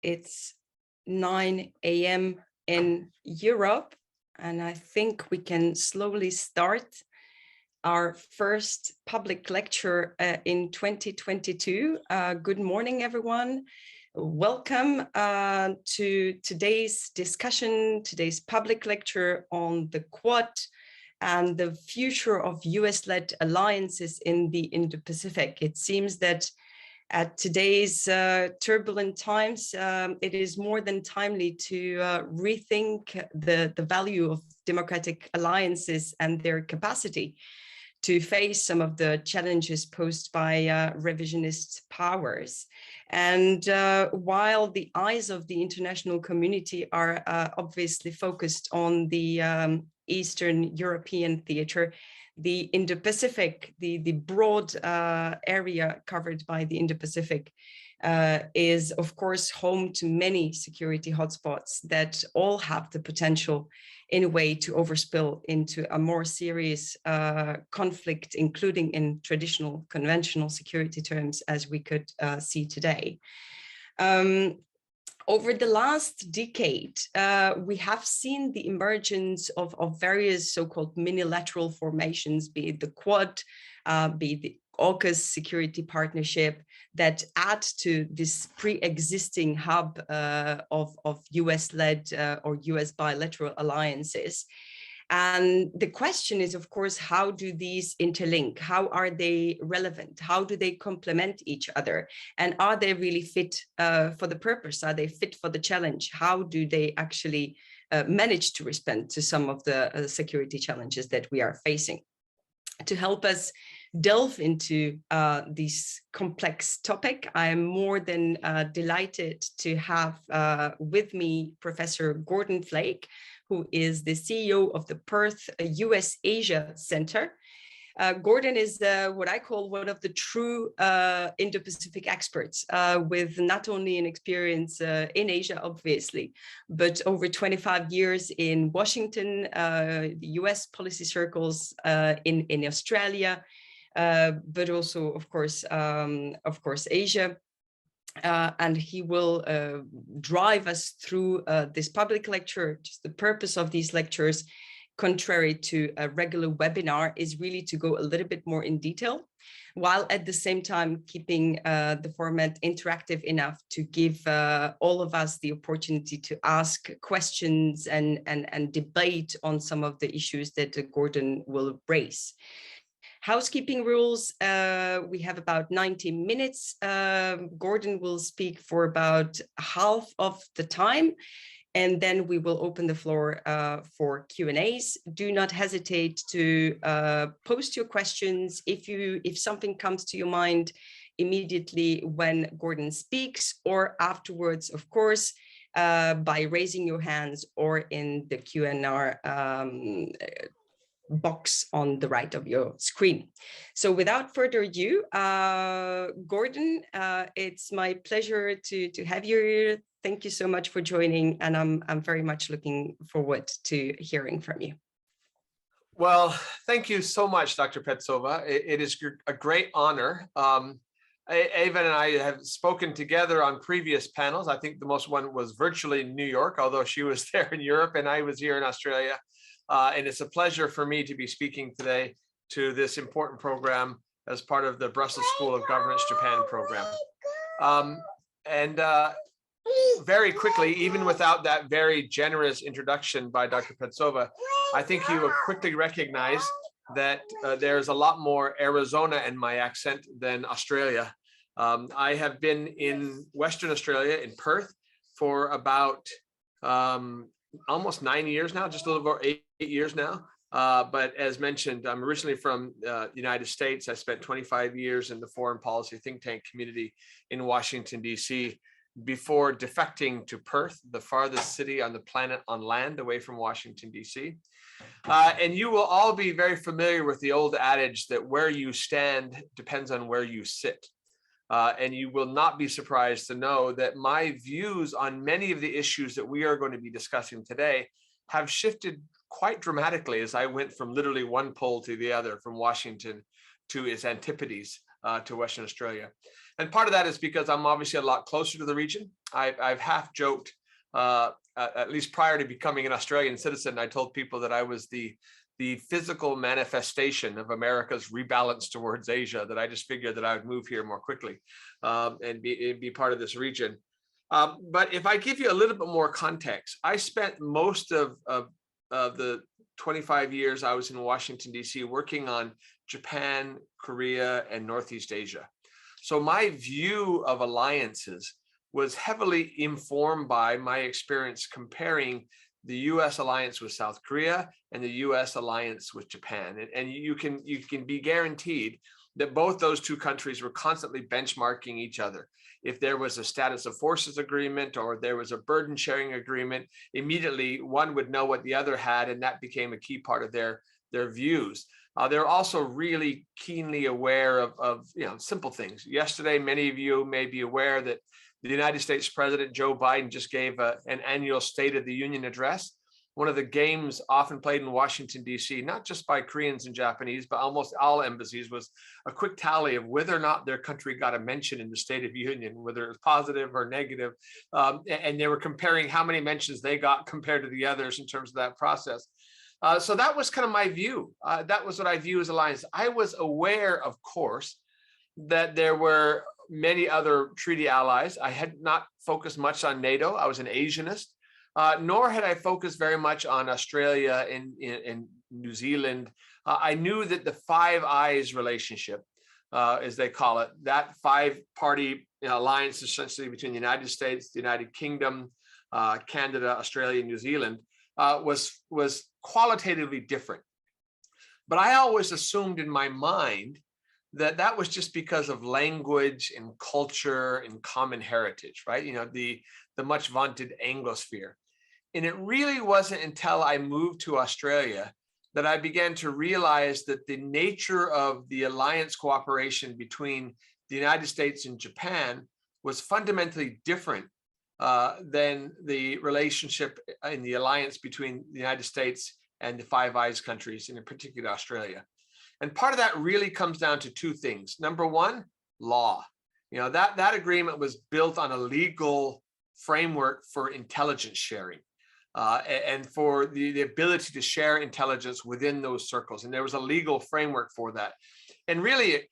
It's 9 a.m. in Europe, and I think we can slowly start our first public lecture in 2022. Good morning, everyone. Welcome to today's discussion, today's public lecture on the Quad and the future of US-led alliances in the Indo-Pacific. It seems that at today's turbulent times, it is more than timely to rethink the value of democratic alliances and their capacity to face some of the challenges posed by revisionist powers. And while the eyes of the international community are obviously focused on the Eastern European theater, the Indo-Pacific, the broad area covered by the Indo-Pacific is, of course, home to many security hotspots that all have the potential in a way to overspill into a more serious conflict, including in traditional conventional security terms, as we could see today. Over the last decade, we have seen the emergence of various so-called mini-lateral formations, be it the Quad, be it the AUKUS security partnership, that add to this pre-existing hub of US-led or US bilateral alliances. And the question is, of course, how do these interlink? How are they relevant? How do they complement each other? And are they really fit for the purpose? Are they fit for the challenge? How do they actually manage to respond to some of the security challenges that we are facing? To help us delve into this complex topic, I am more than delighted to have with me Professor Gordon Flake, who is the CEO of the Perth USAsia Center. Gordon is what I call one of the true Indo-Pacific experts, with not only an experience in Asia, obviously, but over 25 years in Washington, the US policy circles, in Australia, but also, of course, Asia. And he will drive us through this public lecture. Just the purpose of these lectures, contrary to a regular webinar, is really to go a little bit more in detail, while at the same time keeping the format interactive enough to give all of us the opportunity to ask questions and debate on some of the issues that Gordon will raise. Housekeeping rules, we have about 90 minutes. Gordon will speak for about half of the time, and then we will open the floor for Q&As. Do not hesitate to post your questions if something comes to your mind immediately when Gordon speaks, or afterwards, of course, by raising your hands or in the Q&A box on the right of your screen. So without further ado, Gordon, it's my pleasure to have you here. Thank you so much for joining, and I'm very much looking forward to hearing from you. Well, thank you so much, Dr. Pejsova. It is a great honor. Ava and I have spoken together on previous panels. I think the most one was virtually in New York, although she was there in Europe and I was here in Australia. And it's a pleasure for me to be speaking today to this important program as part of the Brussels School of Governance Japan program. Very quickly, even without that very generous introduction by Dr. Pejsova, I think you will quickly recognize that there's a lot more Arizona in my accent than Australia. I have been in Western Australia, in Perth, for about almost 9 years now, just a little over 8 years now. But as mentioned, I'm originally from the United States. I spent 25 years in the foreign policy think tank community in Washington, D.C., before defecting to Perth, the farthest city on the planet on land away from Washington, D.C. And you will all be very familiar with the old adage that where you stand depends on where you sit. And you will not be surprised to know that my views on many of the issues that we are going to be discussing today have shifted quite dramatically as I went from literally one pole to the other, from Washington to its antipodes to Western Australia. And part of that is because I'm obviously a lot closer to the region. I've half joked, at least prior to becoming an Australian citizen, I told people that I was the physical manifestation of America's rebalance towards Asia, that I just figured that I would move here more quickly and be part of this region. But if I give you a little bit more context, I spent most of the 25 years I was in Washington, D.C. working on Japan, Korea, and Northeast Asia. So my view of alliances was heavily informed by my experience comparing the U.S. alliance with South Korea and the U.S. alliance with Japan. And you can be guaranteed that both those two countries were constantly benchmarking each other. If there was a status of forces agreement or there was a burden sharing agreement, immediately one would know what the other had, and that became a key part of their views. They're also really keenly aware of simple things. Yesterday, many of you may be aware that the United States President Joe Biden just gave an annual State of the Union address. One of the games often played in Washington, D.C., not just by Koreans and Japanese, but almost all embassies, was a quick tally of whether or not their country got a mention in the State of the Union, whether it was positive or negative. And they were comparing how many mentions they got compared to the others in terms of that process. So that was kind of my view. That was what I view as alliance. I was aware, of course, that there were many other treaty allies. I had not focused much on NATO. I was an Asianist, nor had I focused very much on Australia and New Zealand. I knew that the Five Eyes relationship, as they call it, that five-party alliance essentially between the United States, the United Kingdom, Canada, Australia, and New Zealand, was qualitatively different. But I always assumed in my mind that was just because of language and culture and common heritage, right? The much vaunted Anglosphere. And it really wasn't until I moved to Australia that I began to realize that the nature of the alliance cooperation between the United States and Japan was fundamentally different than the relationship in the alliance between the United States and the Five Eyes countries, and in particular Australia. And part of that really comes down to two things. Number one, law. That agreement was built on a legal framework for intelligence sharing and for the ability to share intelligence within those circles. And there was a legal framework for that. And really,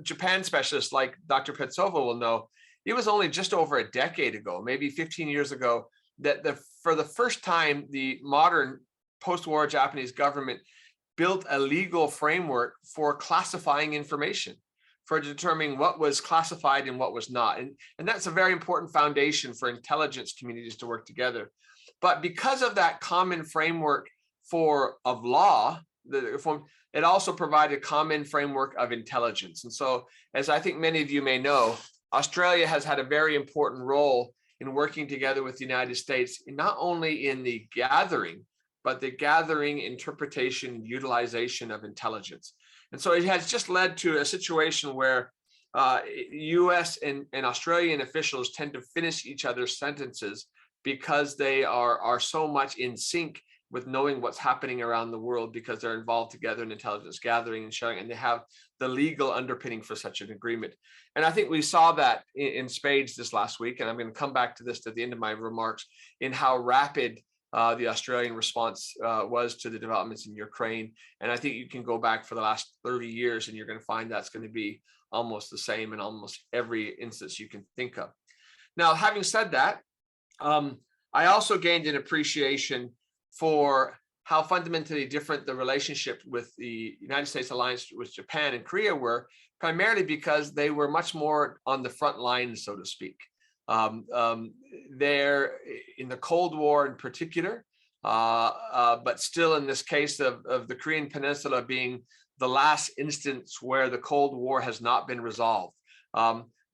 Japan specialists like Dr. Pejsova will know, it was only just over a decade ago, maybe 15 years ago, that for the first time, the modern post-war Japanese government built a legal framework for classifying information, for determining what was classified and what was not. And that's a very important foundation for intelligence communities to work together. But because of that common framework of law, it also provided a common framework of intelligence. And so, as I think many of you may know, Australia has had a very important role in working together with the United States, not only in the gathering, but the gathering, interpretation, utilization of intelligence. And so it has just led to a situation where US and Australian officials tend to finish each other's sentences because they are so much in sync with knowing what's happening around the world, because they're involved together in intelligence gathering and sharing, and they have the legal underpinning for such an agreement. And I think we saw that in spades this last week, and I'm going to come back to this at the end of my remarks, in how rapid the Australian response was to the developments in Ukraine. And I think you can go back for the last 30 years and you're going to find that's going to be almost the same in almost every instance you can think of. Now, having said that, I also gained an appreciation for how fundamentally different the relationship with the United States alliance with Japan and Korea were, primarily because they were much more on the front line, so to speak. There in the Cold War in particular, but still in this case of the Korean Peninsula being the last instance where the Cold War has not been resolved.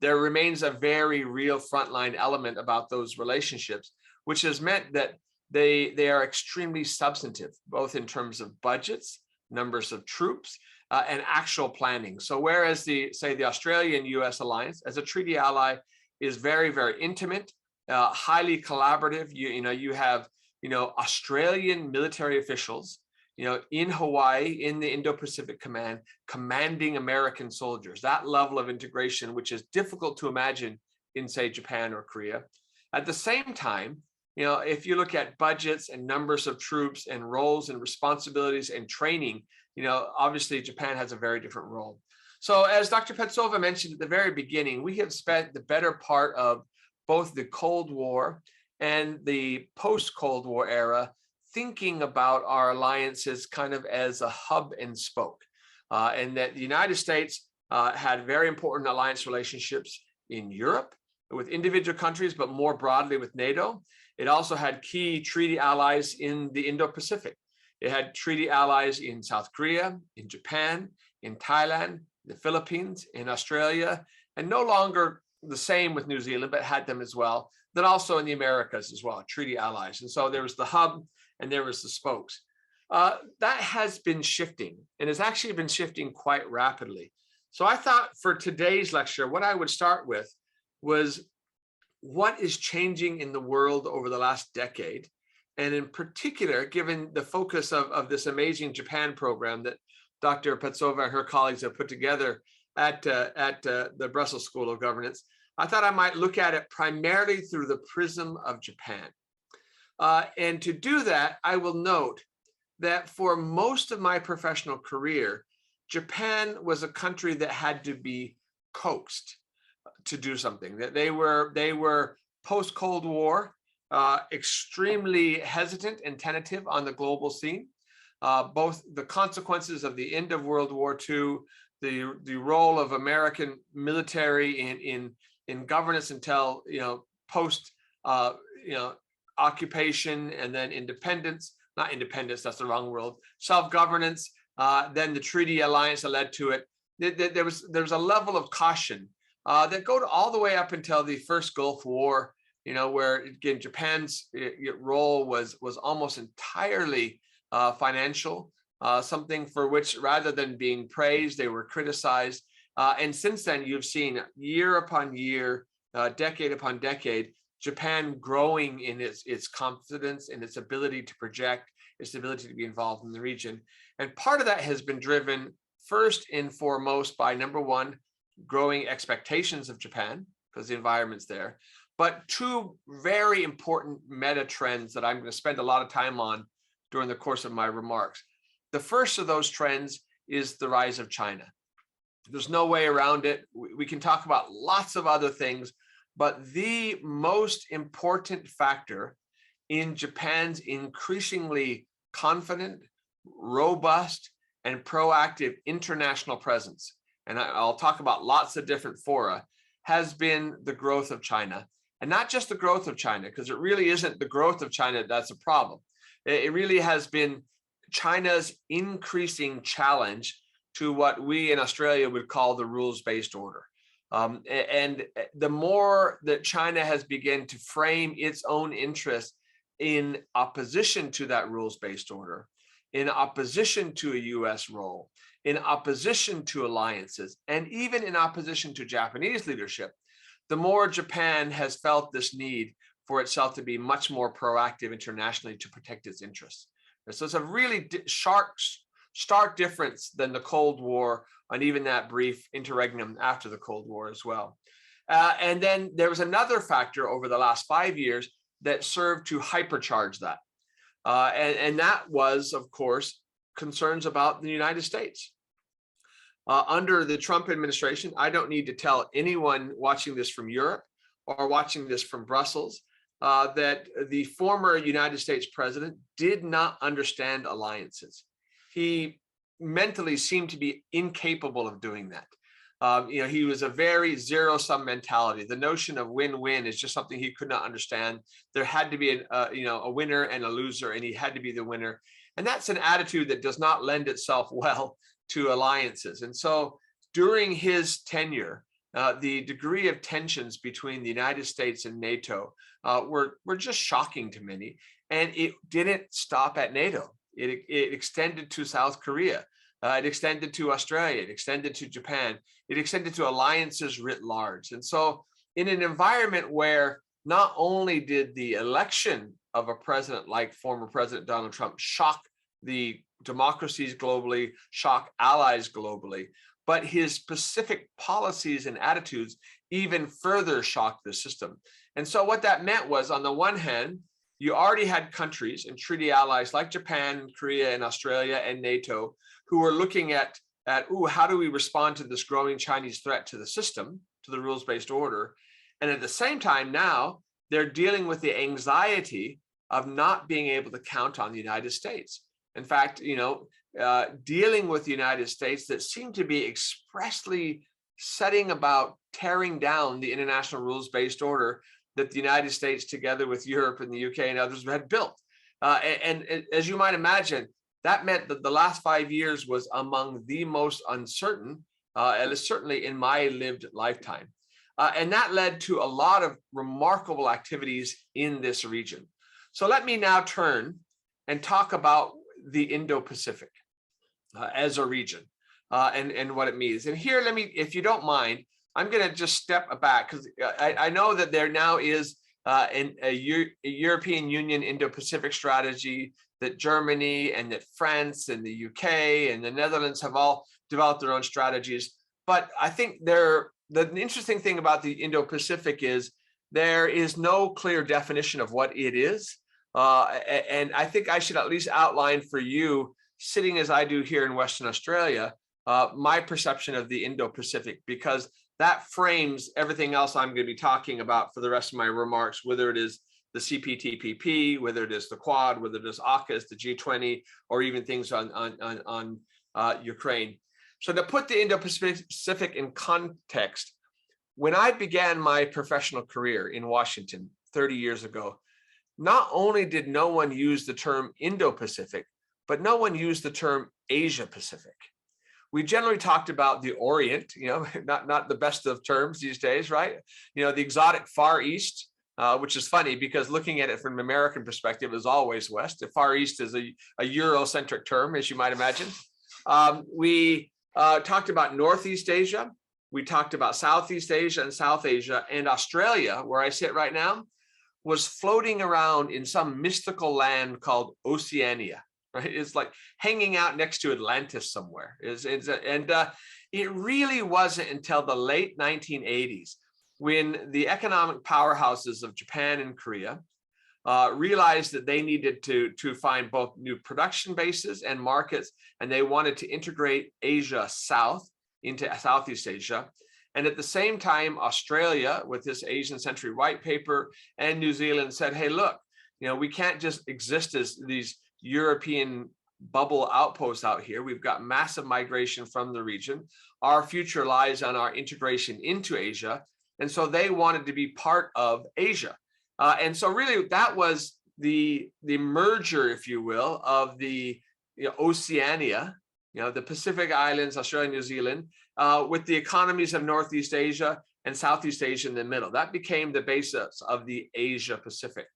There remains a very real frontline element about those relationships, which has meant that they are extremely substantive, both in terms of budgets, numbers of troops, and actual planning. So whereas the Australian-US alliance as a treaty ally is very, very intimate, highly collaborative. You have Australian military officials in Hawaii, in the Indo-Pacific Command, commanding American soldiers, that level of integration, which is difficult to imagine in, say, Japan or Korea. At the same time, if you look at budgets and numbers of troops and roles and responsibilities and training, obviously Japan has a very different role. So as Dr. Pejsova mentioned at the very beginning, we have spent the better part of both the Cold War and the post-Cold War era thinking about our alliances kind of as a hub and spoke, and that the United States had very important alliance relationships in Europe with individual countries, but more broadly with NATO. It also had key treaty allies in the Indo-Pacific. It had treaty allies in South Korea, in Japan, in Thailand, the Philippines, in Australia, and no longer the same with New Zealand, but had them as well. Then also in the Americas as well, treaty allies. And so there was the hub and there was the spokes. That has been shifting, and has actually been shifting quite rapidly. So I thought for today's lecture, what I would start with was what is changing in the world over the last decade. And in particular, given the focus of this amazing Japan program that Dr. Pejsova and her colleagues have put together at the Brussels School of Governance, I thought I might look at it primarily through the prism of Japan. And to do that, I will note that for most of my professional career, Japan was a country that had to be coaxed to do something. That they were post-Cold War, extremely hesitant and tentative on the global scene. Both the consequences of the end of World War II, the role of American military in governance until post occupation, and then independence, not independence, that's the wrong word, self-governance, then the treaty alliance that led to it. There was a level of caution that go all the way up until the first Gulf War, where again Japan's role was almost entirely financial, something for which rather than being praised, they were criticized. And since then, you've seen year upon year, decade upon decade, Japan growing in its confidence and its ability to project, its ability to be involved in the region. And part of that has been driven first and foremost by, number one, growing expectations of Japan, because the environment's there, but two very important meta trends that I'm going to spend a lot of time on during the course of my remarks. The first of those trends is the rise of China. There's no way around it. We can talk about lots of other things, but the most important factor in Japan's increasingly confident, robust, and proactive international presence, and I'll talk about lots of different fora, has been the growth of China. And not just the growth of China, because it really isn't the growth of China that's a problem. It really has been China's increasing challenge to what we in Australia would call the rules-based order. And the more that China has begun to frame its own interest in opposition to that rules-based order, in opposition to a US role, in opposition to alliances, and even in opposition to Japanese leadership, the more Japan has felt this need for itself to be much more proactive internationally to protect its interests. So it's a really stark difference than the Cold War and even that brief interregnum after the Cold War as well. And then there was another factor over the last 5 years that served to hypercharge that. And that was, of course, concerns about the United States. Under the Trump administration, I don't need to tell anyone watching this from Europe or watching this from Brussels that the former United States president did not understand alliances. He mentally seemed to be incapable of doing that. He was a very zero-sum mentality. The notion of win-win is just something he could not understand. There had to be a winner and a loser, and he had to be the winner. And that's an attitude that does not lend itself well to alliances. And so during his tenure, the degree of tensions between the United States and NATO were just shocking to many. And it didn't stop at NATO. It extended to South Korea. It extended to Australia. It extended to Japan. It extended to alliances writ large. And so in an environment where not only did the election of a president like former President Donald Trump shock the democracies globally, shock allies globally, but his specific policies and attitudes even further shocked the system. And so what that meant was, on the one hand, you already had countries and treaty allies like Japan, Korea, and Australia, and NATO, who were looking at how do we respond to this growing Chinese threat to the system, to the rules-based order? And at the same time now, they're dealing with the anxiety of not being able to count on the United States. In fact, dealing with the United States that seemed to be expressly setting about tearing down the international rules-based order that the United States, together with Europe and the UK and others, had built. And as you might imagine, that meant that the last 5 years was among the most uncertain, at least certainly in my lived lifetime. And that led to a lot of remarkable activities in this region. So let me now turn and talk about the Indo-Pacific as a region and what it means. And here, let me, if you don't mind, I'm going to just step back, because I know that there now is a European Union Indo-Pacific strategy, that Germany and that France and the UK and the Netherlands have all developed their own strategies. But I think the interesting thing about the Indo-Pacific is there is no clear definition of what it is. And I think I should at least outline for you, sitting as I do here in Western Australia, my perception of the Indo-Pacific, because that frames everything else I'm going to be talking about for the rest of my remarks, whether it is the CPTPP, whether it is the Quad, whether it is AUKUS, the G20, or even things on Ukraine. So to put the Indo-Pacific in context, when I began my professional career in Washington 30 years ago, not only did no one use the term Indo-Pacific, but no one used the term Asia-Pacific. We generally talked about the Orient, not the best of terms these days, right? The exotic Far East, which is funny because looking at it from an American perspective is always West. The Far East is a Eurocentric term, as you might imagine. We talked about Northeast Asia. We talked about Southeast Asia and South Asia, and Australia, where I sit right now, was floating around in some mystical land called Oceania. Right? It's like hanging out next to Atlantis somewhere. It really wasn't until the late 1980s when the economic powerhouses of Japan and Korea realized that they needed to find both new production bases and markets, and they wanted to integrate Asia South into Southeast Asia. And at the same time, Australia, with this Asian Century White Paper, and New Zealand said, hey, look, we can't just exist as these European bubble outposts out here. We've got massive migration from the region. Our future lies on our integration into Asia. And so they wanted to be part of Asia. And so really that was the merger, if you will, of the Oceania, the Pacific Islands, Australia, New Zealand, with the economies of Northeast Asia and Southeast Asia in the middle. That became the basis of the Asia Pacific.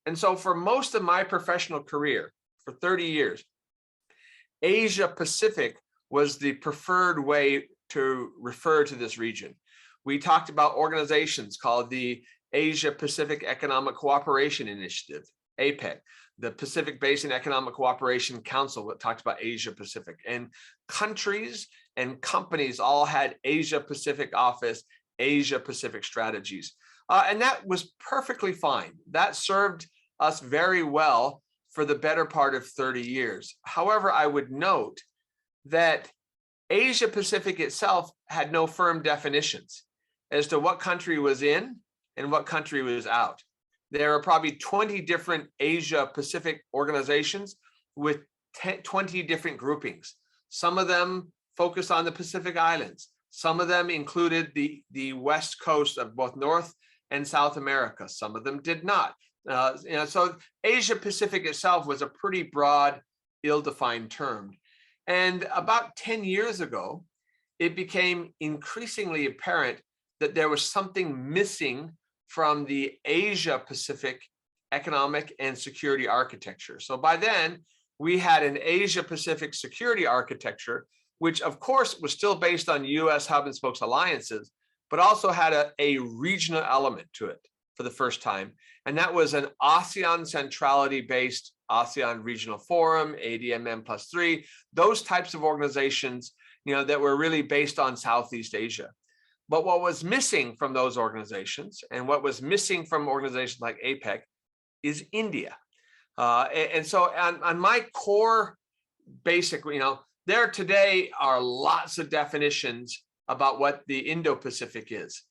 And so for most of my professional career, for 30 years, Asia Pacific was the preferred way to refer to this region. We talked about organizations called the Asia Pacific Economic Cooperation Initiative, APEC, the Pacific Basin Economic Cooperation Council, that talked about Asia Pacific, and countries and companies all had Asia Pacific office, Asia Pacific strategies. And that was perfectly fine. That served us very well for the better part of 30 years. However, I would note that Asia Pacific itself had no firm definitions as to what country was in and what country was out. There are probably 20 different Asia Pacific organizations with 20 different groupings. Some of them focused on the Pacific Islands. Some of them included the west coast of both North and South America. Some of them did not. So Asia Pacific itself was a pretty broad, ill-defined term. And about 10 years ago, it became increasingly apparent that there was something missing from the Asia Pacific economic and security architecture. So by then, we had an Asia Pacific security architecture, which of course was still based on US hub and spokes alliances, but also had a regional element to it for the first time. And that was an ASEAN centrality based ASEAN Regional Forum, ADMM+3, those types of organizations, that were really based on Southeast Asia. But what was missing from those organizations, and what was missing from organizations like APEC, is India. And so on my core basic, there today are lots of definitions about what the Indo-Pacific is.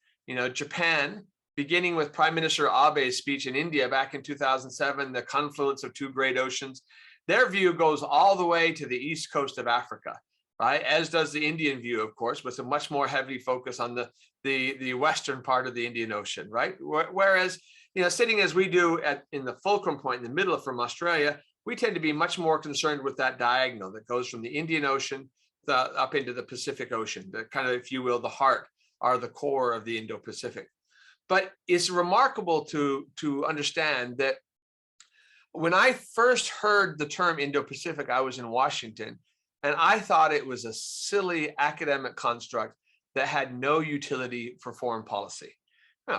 Japan, beginning with Prime Minister Abe's speech in India back in 2007, the confluence of two great oceans, their view goes all the way to the east coast of Africa, right? As does the Indian view, of course, with a much more heavy focus on the western part of the Indian Ocean, right? Whereas, sitting as we do in the fulcrum point in the middle from Australia, we tend to be much more concerned with that diagonal that goes from the Indian Ocean up into the Pacific Ocean, the kind of, if you will, the heart or the core of the Indo-Pacific. But it's remarkable to understand that when I first heard the term Indo-Pacific, I was in Washington, and I thought it was a silly academic construct that had no utility for foreign policy.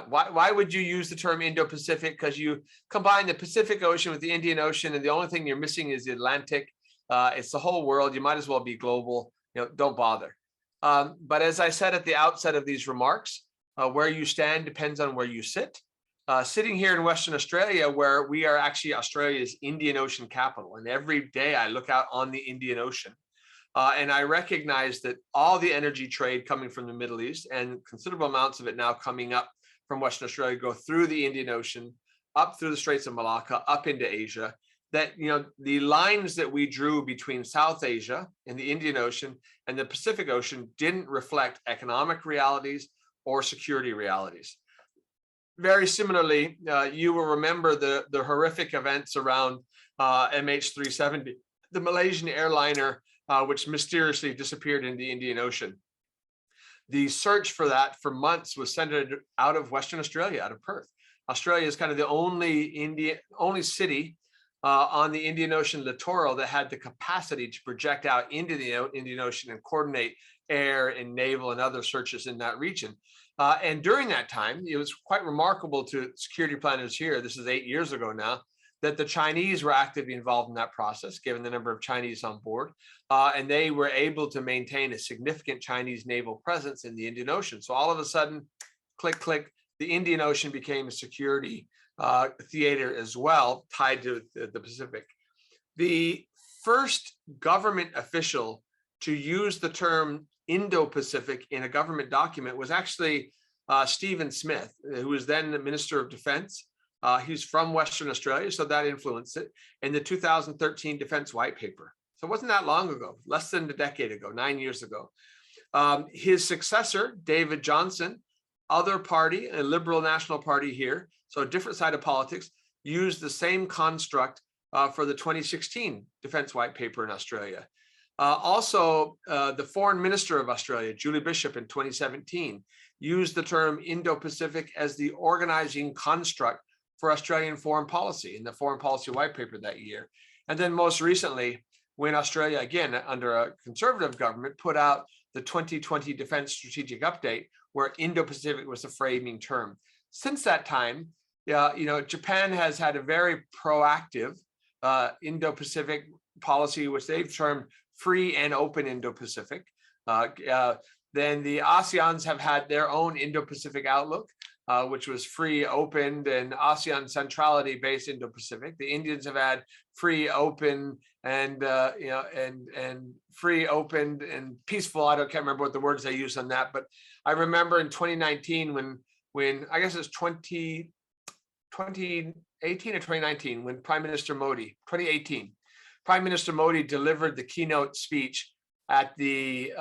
Why would you use the term Indo-Pacific? Because you combine the Pacific Ocean with the Indian Ocean, and the only thing you're missing is the Atlantic. It's the whole world. You might as well be global. Don't bother. But as I said at the outset of these remarks, where you stand depends on where you sit. Sitting here in Western Australia, where we are actually Australia's Indian Ocean capital, and every day I look out on the Indian Ocean, and I recognize that all the energy trade coming from the Middle East, and considerable amounts of it now coming up from Western Australia, go through the Indian Ocean, up through the Straits of Malacca, up into Asia, that, the lines that we drew between South Asia and the Indian Ocean and the Pacific Ocean didn't reflect economic realities or security realities. Very similarly, you will remember the horrific events around MH370, the Malaysian airliner, which mysteriously disappeared in the Indian Ocean. The search for that for months was centered out of Western Australia, out of Perth. Australia is kind of the only city on the Indian Ocean littoral that had the capacity to project out into the Indian Ocean and coordinate air and naval and other searches in that region. And during that time, it was quite remarkable to security planners here, this is 8 years ago now, that the Chinese were actively involved in that process, given the number of Chinese on board, and they were able to maintain a significant Chinese naval presence in the Indian Ocean. So all of a sudden, click, click, the Indian Ocean became a security theater as well, tied to the Pacific. The first government official to use the term Indo-Pacific in a government document was actually Stephen Smith, who was then the Minister of Defense. He's from Western Australia, so that influenced it, in the 2013 Defense White Paper. So it wasn't that long ago, less than a decade ago, 9 years ago. His successor, David Johnson, other party, a Liberal National Party here, so a different side of politics, used the same construct for the 2016 Defense White Paper in Australia. Also, the Foreign Minister of Australia, Julie Bishop, in 2017, used the term Indo-Pacific as the organizing construct for Australian foreign policy in the Foreign Policy White Paper that year. And then most recently, when Australia, again, under a conservative government, put out the 2020 Defense Strategic Update, where Indo-Pacific was the framing term. Since that time, Japan has had a very proactive Indo-Pacific policy, which they've termed free and open Indo-Pacific. Then the ASEANs have had their own Indo-Pacific outlook, which was free, open, and ASEAN centrality-based Indo-Pacific. The Indians have had free, open, and free, open, and peaceful. I can't remember what the words they used on that, but I remember in 2019 when I guess it's 2018 or 2019 when Prime Minister Modi, 2018, Prime Minister Modi delivered the keynote speech at the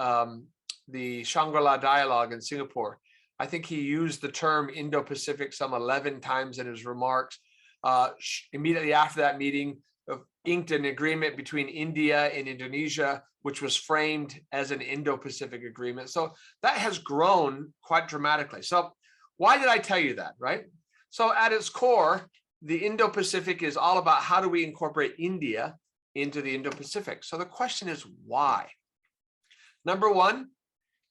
Shangri-La Dialogue in Singapore. I think he used the term Indo-Pacific some 11 times in his remarks. Immediately after that meeting, inked an agreement between India and Indonesia, which was framed as an Indo-Pacific agreement. So that has grown quite dramatically. So why did I tell you that, right? So at its core, the Indo-Pacific is all about how do we incorporate India into the Indo-Pacific. So the question is why? Number one,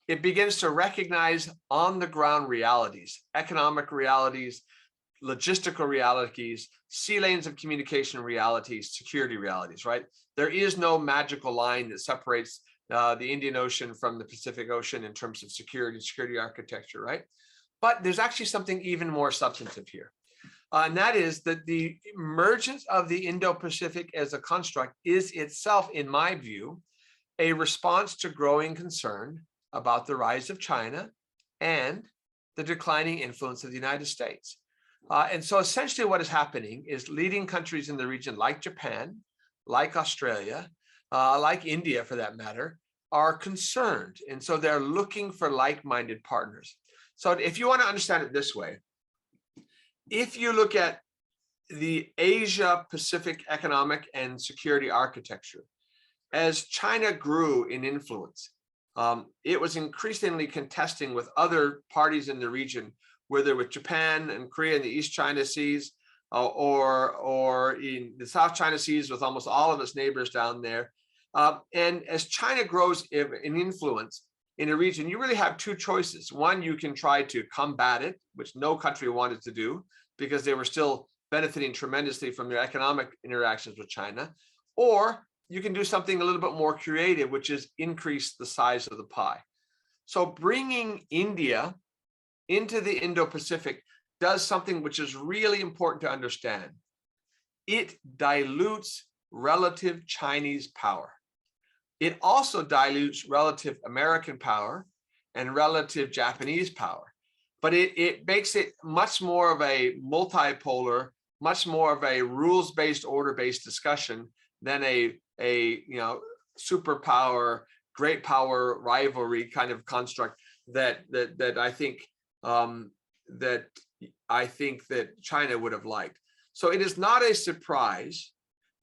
it begins to recognize on the ground realities, economic realities, logistical realities, sea lanes of communication realities, security realities, right? There is no magical line that separates the Indian Ocean from the Pacific Ocean in terms of security architecture, right? But there's actually something even more substantive here. And that is that the emergence of the Indo-Pacific as a construct is itself, in my view, a response to growing concern about the rise of China and the declining influence of the United States. And so essentially what is happening is leading countries in the region like Japan, like Australia, like India for that matter, are concerned. And so they're looking for like-minded partners. So if you want to understand it this way, if you look at the Asia-Pacific economic and security architecture, as China grew in influence, it was increasingly contesting with other parties in the region, whether with Japan and Korea in the East China Seas, or in the South China Seas with almost all of its neighbors down there. And as China grows in influence in a region, you really have two choices. One, you can try to combat it, which no country wanted to do because they were still benefiting tremendously from their economic interactions with China. Or you can do something a little bit more creative, which is increase the size of the pie. So bringing India into the Indo-Pacific does something which is really important to understand. It dilutes relative Chinese power. It also dilutes relative American power and relative Japanese power, but it makes it much more of a multipolar, much more of a rules-based, order-based discussion than a superpower, great power rivalry kind of construct that I think that China would have liked. So it is not a surprise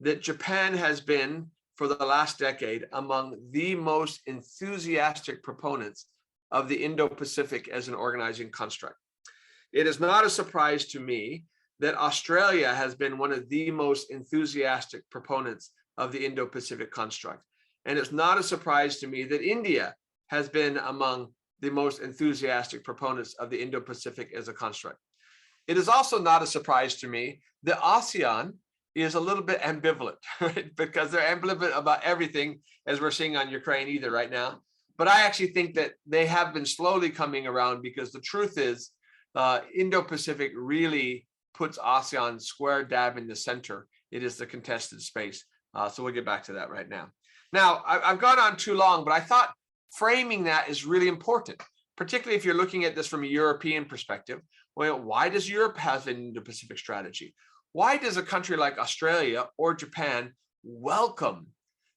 that Japan has been, for the last decade, among the most enthusiastic proponents of the Indo-Pacific as an organizing construct. It is not a surprise to me that Australia has been one of the most enthusiastic proponents of the Indo-Pacific construct. And it's not a surprise to me that India has been among the most enthusiastic proponents of the Indo-Pacific as a construct. It is also not a surprise to me that ASEAN is a little bit ambivalent, right? Because they're ambivalent about everything, as we're seeing on Ukraine either right now. But I actually think that they have been slowly coming around, because the truth is Indo-Pacific really puts ASEAN square dab in the center. It is the contested space. So we'll get back to that right now. Now, I've gone on too long, but I thought framing that is really important, particularly if you're looking at this from a European perspective. Well, why does Europe have an Indo-Pacific strategy? Why does a country like Australia or Japan welcome,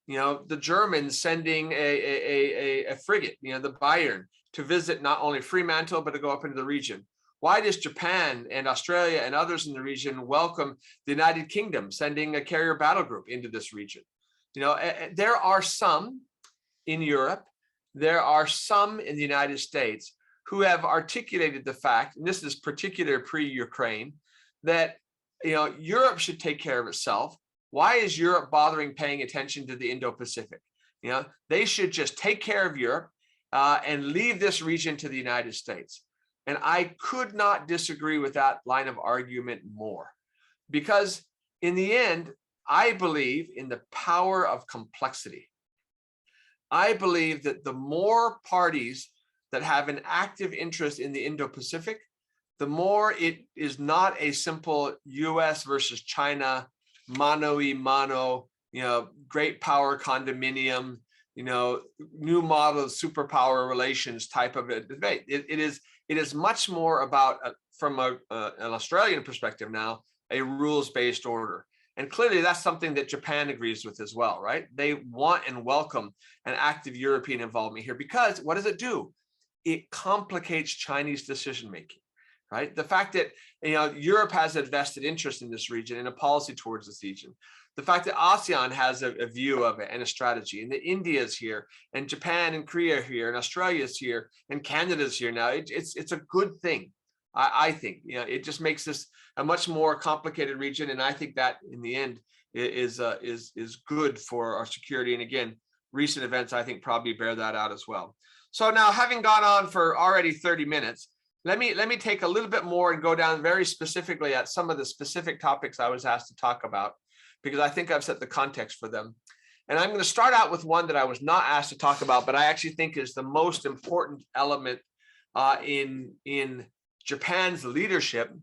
the Germans sending a frigate, the Bayern, to visit not only Fremantle, but to go up into the region? Why does Japan and Australia and others in the region welcome the United Kingdom sending a carrier battle group into this region? There are some in Europe, there are some in the United States who have articulated the fact, and this is particular pre-Ukraine, that Europe should take care of itself. Why is Europe bothering paying attention to the Indo-Pacific? They should just take care of Europe and leave this region to the United States. And I could not disagree with that line of argument more, because in the end, I believe in the power of complexity. I believe that the more parties that have an active interest in the Indo-Pacific, the more it is not a simple US versus China, mano-y-mano, great power condominium, new model of superpower relations type of a debate. It is much more about, from an Australian perspective now, a rules-based order. And clearly that's something that Japan agrees with as well, right? They want and welcome an active European involvement here, because what does it do? It complicates Chinese decision-making, right? The fact that Europe has a vested interest in this region and a policy towards this region, the fact that ASEAN has a view of it and a strategy, and that India is here, and Japan and Korea are here, and Australia is here, and Canada is here now, it's a good thing. I think it just makes this a much more complicated region, and I think that in the end is good for our security. And again, recent events I think probably bear that out as well. So now, having gone on for already 30 minutes, let me take a little bit more and go down very specifically at some of the specific topics I was asked to talk about, because I think I've set the context for them. And I'm going to start out with one that I was not asked to talk about, but I actually think is the most important element in Japan's leadership,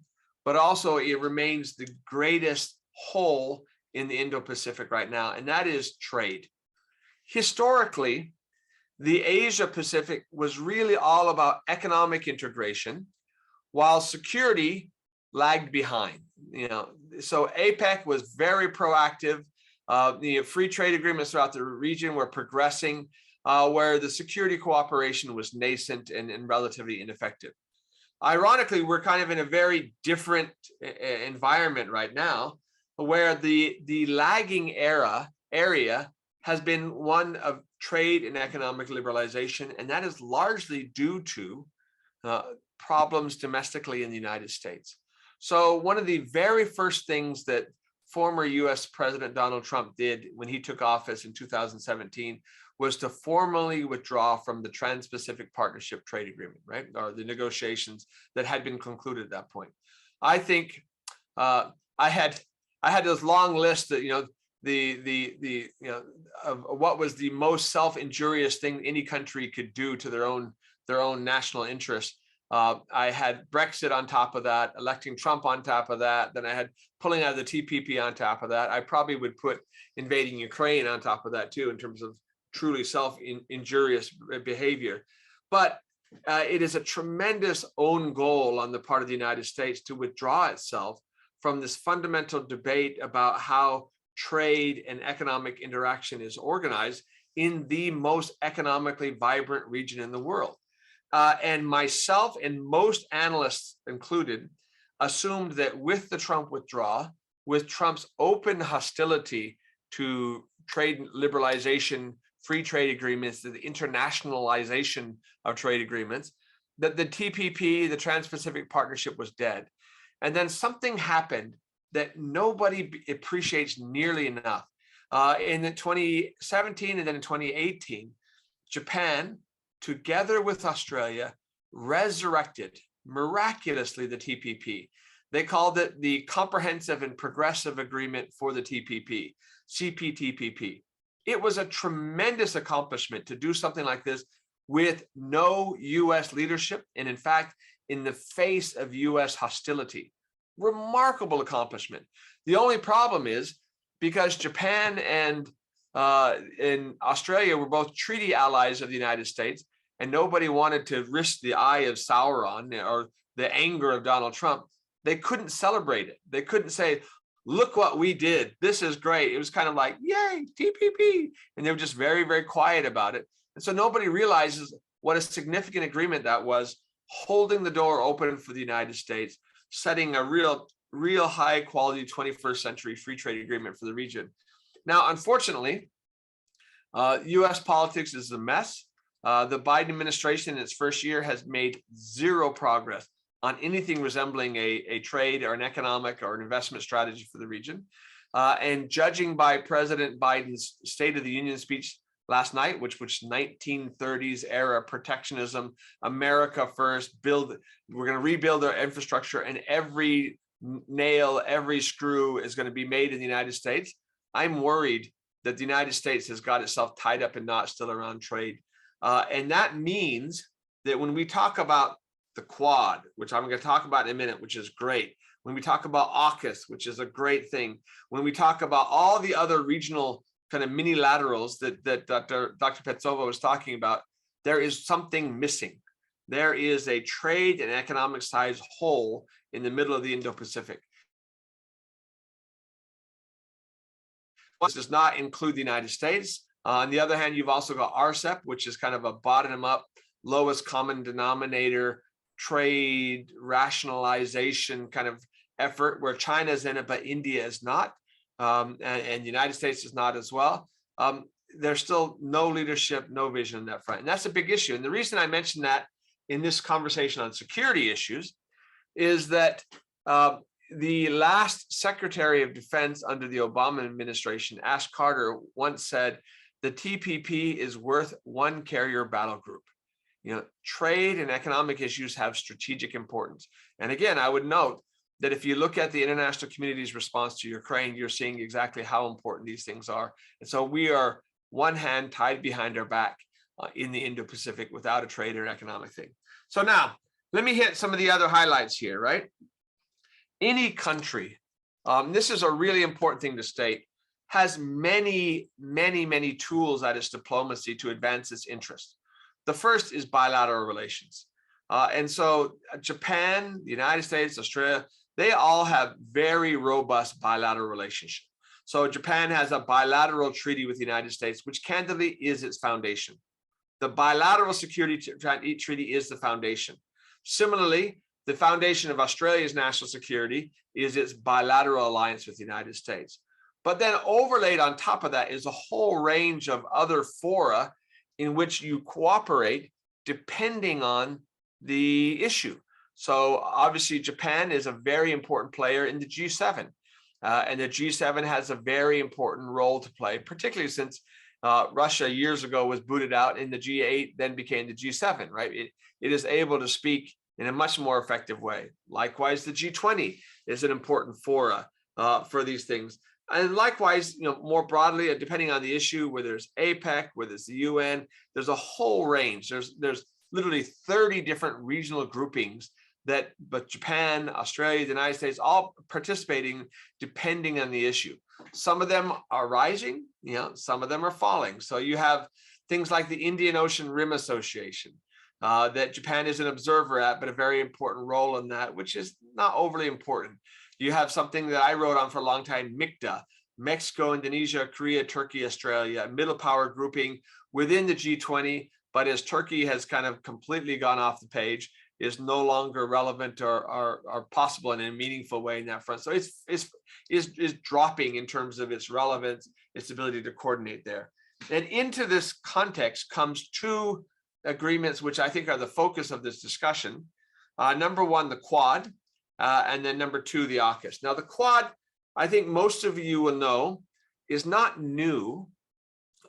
but also it remains the greatest hole in the Indo-Pacific right now, and that is trade. Historically, the Asia-Pacific was really all about economic integration, while security lagged behind. So APEC was very proactive. The free trade agreements throughout the region were progressing, where the security cooperation was nascent and relatively ineffective. Ironically, we're kind of in a very different environment right now, where the lagging area has been one of trade and economic liberalization, and that is largely due to problems domestically in the United States. So one of the very first things that former US President Donald Trump did when he took office in 2017 was to formally withdraw from the Trans-Pacific Partnership Trade Agreement, right? Or the negotiations that had been concluded at that point. I think I had this long list that, of what was the most self-injurious thing any country could do to their own national interests. I had Brexit on top of that, electing Trump on top of that. Then I had pulling out of the TPP on top of that. I probably would put invading Ukraine on top of that too, in terms of truly self-injurious behavior. But it is a tremendous own goal on the part of the United States to withdraw itself from this fundamental debate about how trade and economic interaction is organized in the most economically vibrant region in the world. And myself and most analysts included assumed that with the Trump withdrawal, with Trump's open hostility to trade liberalization, free trade agreements, the internationalization of trade agreements, that the TPP, the Trans-Pacific Partnership, was dead. And then something happened that nobody appreciates nearly enough. In 2017 and then in 2018, Japan, together with Australia, resurrected miraculously the TPP. They called it the Comprehensive and Progressive Agreement for the TPP, CPTPP. It was a tremendous accomplishment to do something like this with no US leadership, and in fact, in the face of US hostility. Remarkable accomplishment. The only problem is, because Japan and Australia were both treaty allies of the United States, and nobody wanted to risk the eye of Sauron or the anger of Donald Trump, they couldn't celebrate it. They couldn't say, look what we did. This is great. It was kind of like, yay, TPP. And they were just very, very quiet about it. And so nobody realizes what a significant agreement that was, holding the door open for the United States, setting a real high quality 21st century free trade agreement for the region. Now, unfortunately, US politics is a mess. The Biden administration in its first year has made zero progress on anything resembling a trade or an economic or an investment strategy for the region. And judging by President Biden's State of the Union speech last night, which 1930s era protectionism, America first, we're going to rebuild our infrastructure, and every nail, every screw is going to be made in the United States. I'm worried that the United States has got itself tied up in knots still around trade. And that means that when we talk about the Quad, which I'm going to talk about in a minute, which is great, when we talk about AUKUS, which is a great thing, when we talk about all the other regional kind of mini-laterals that Dr. Pejsova was talking about, there is something missing. There is a trade and economic size hole in the middle of the Indo-Pacific. This does not include the United States. On the other hand, you've also got RCEP, which is kind of a bottom-up, lowest common denominator trade rationalization kind of effort, where China's in it, but India is not, and the United States is not as well. There's still no leadership, no vision on that front. And that's a big issue. And the reason I mentioned that in this conversation on security issues is that the last Secretary of Defense under the Obama administration, Ash Carter, once said, the TPP is worth one carrier battle group. trade and economic issues have strategic importance. And again, I would note that if you look at the international community's response to Ukraine, you're seeing exactly how important these things are. And so we are one hand tied behind our back in the Indo-Pacific without a trade or economic thing. So now let me hit some of the other highlights here, right? Any country, this is a really important thing to state, has many, many, many tools at its diplomacy to advance its interests. The first is bilateral relations. And so Japan, the United States, Australia, they all have very robust bilateral relationships. So Japan has a bilateral treaty with the United States, which candidly is its foundation. The bilateral security treaty is the foundation. Similarly, the foundation of Australia's national security is its bilateral alliance with the United States. But then overlaid on top of that is a whole range of other fora in which you cooperate depending on the issue. So obviously Japan is a very important player in the G7, and the G7 has a very important role to play, particularly since Russia years ago was booted out and the G8 then became the G7, right? It is able to speak in a much more effective way. Likewise, the G20 is an important fora for these things. And likewise, more broadly, depending on the issue, whether there's APEC, whether it's the UN, there's a whole range. There's literally 30 different regional groupings but Japan, Australia, the United States, all participating depending on the issue. Some of them are rising, some of them are falling. So you have things like the Indian Ocean Rim Association that Japan is an observer at, but a very important role in that, which is not overly important. You have something that I wrote on for a long time, MICTA, Mexico, Indonesia, Korea, Turkey, Australia, middle power grouping within the G20, but as Turkey has kind of completely gone off the page, is no longer relevant or possible in a meaningful way in that front. So it's dropping in terms of its relevance, its ability to coordinate there. And into this context comes two agreements, which I think are the focus of this discussion. Number one, the Quad, and then number two, the AUKUS. Now the Quad, I think most of you will know, is not new.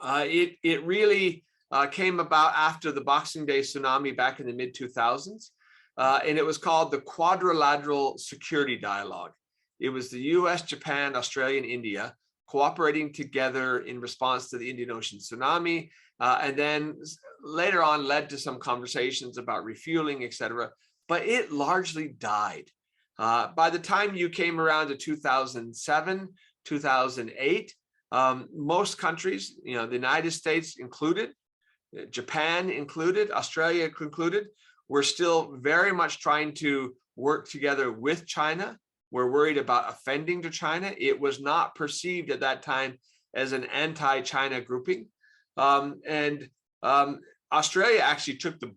It really came about after the Boxing Day tsunami back in the mid-2000s. And it was called the Quadrilateral Security Dialogue. It was the US, Japan, Australia, and India cooperating together in response to the Indian Ocean tsunami, and then later on led to some conversations about refueling, etc. But it largely died. By the time you came around to 2007, 2008, most countries, the United States included, Japan included, Australia included, we're still very much trying to work together with China. We're worried about offending to China. It was not perceived at that time as an anti-China grouping. And Australia actually took the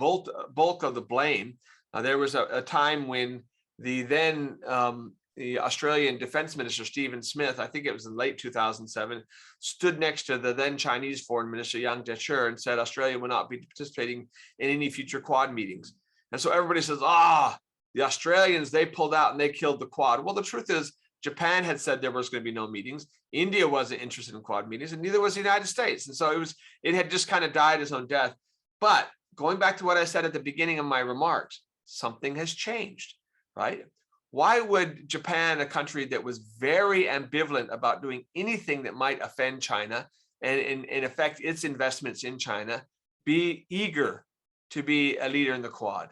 bulk of the blame. There was a time when the Australian Defense Minister, Stephen Smith, I think it was in late 2007, stood next to the then Chinese Foreign Minister, Yang Jiechi, and said Australia will not be participating in any future Quad meetings. And so everybody says, the Australians, they pulled out and they killed the Quad. Well, the truth is, Japan had said there was going to be no meetings. India wasn't interested in Quad meetings, and neither was the United States. And so it had just kind of died its own death. But going back to what I said at the beginning of my remarks, something has changed, right? Why would Japan, a country that was very ambivalent about doing anything that might offend China and affect its investments in China, be eager to be a leader in the Quad?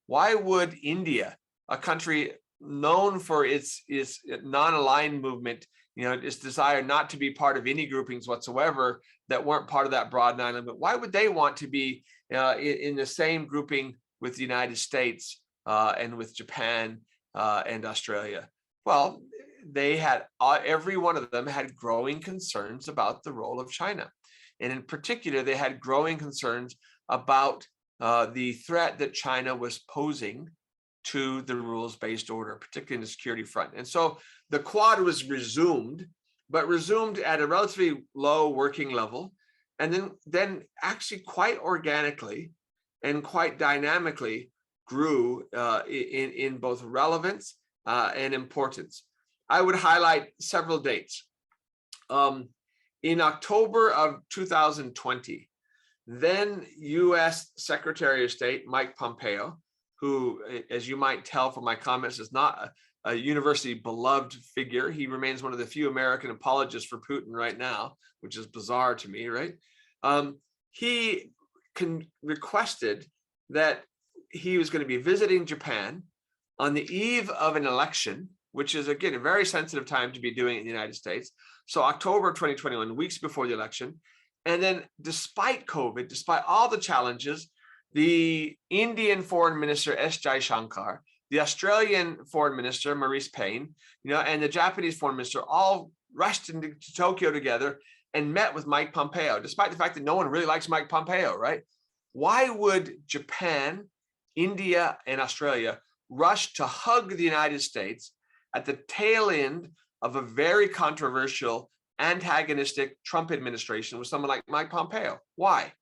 Why would India, a country known for its non-aligned movement, its desire not to be part of any groupings whatsoever that weren't part of that broad non-alignment, why would they want to be in the same grouping with the United States and with Japan and Australia? Well, they had, every one of them had growing concerns about the role of China. And in particular, they had growing concerns about the threat that China was posing to the rules-based order, particularly in the security front. And so the Quad was resumed, but resumed at a relatively low working level, and then actually quite organically and quite dynamically grew in both relevance and importance. I would highlight several dates. In October of 2020, then US Secretary of State Mike Pompeo, who, as you might tell from my comments, is not a university beloved figure. He remains one of the few American apologists for Putin right now, which is bizarre to me, right? He requested that he was going to be visiting Japan on the eve of an election, which is, again, a very sensitive time to be doing it in the United States. So October 2021, weeks before the election. And then despite COVID, despite all the challenges, the Indian Foreign Minister, S. Jaishankar, the Australian Foreign Minister, Maurice Payne, and the Japanese Foreign Minister all rushed into Tokyo together and met with Mike Pompeo, despite the fact that no one really likes Mike Pompeo, right? Why would Japan, India, and Australia rush to hug the United States at the tail end of a very controversial, antagonistic Trump administration with someone like Mike Pompeo? Why?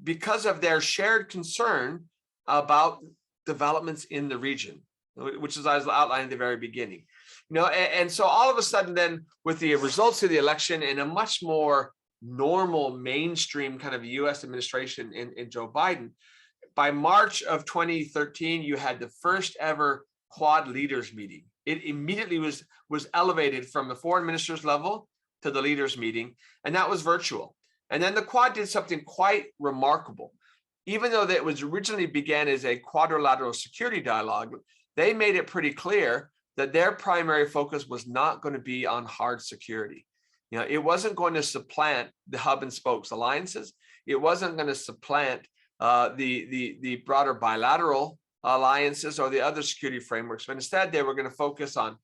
Because of their shared concern about developments in the region, which is, as I outlined at the very beginning. And so all of a sudden then, with the results of the election and a much more normal mainstream kind of US administration in Joe Biden, by March of 2013, you had the first ever Quad leaders meeting. It immediately was elevated from the foreign ministers level to the leaders meeting, and that was virtual. And then the Quad did something quite remarkable. Even though that was originally began as a quadrilateral security dialogue, they made it pretty clear that their primary focus was not going to be on hard security. It wasn't going to supplant the hub and spokes alliances. It wasn't going to supplant the broader bilateral alliances or the other security frameworks, but instead they were going to focus on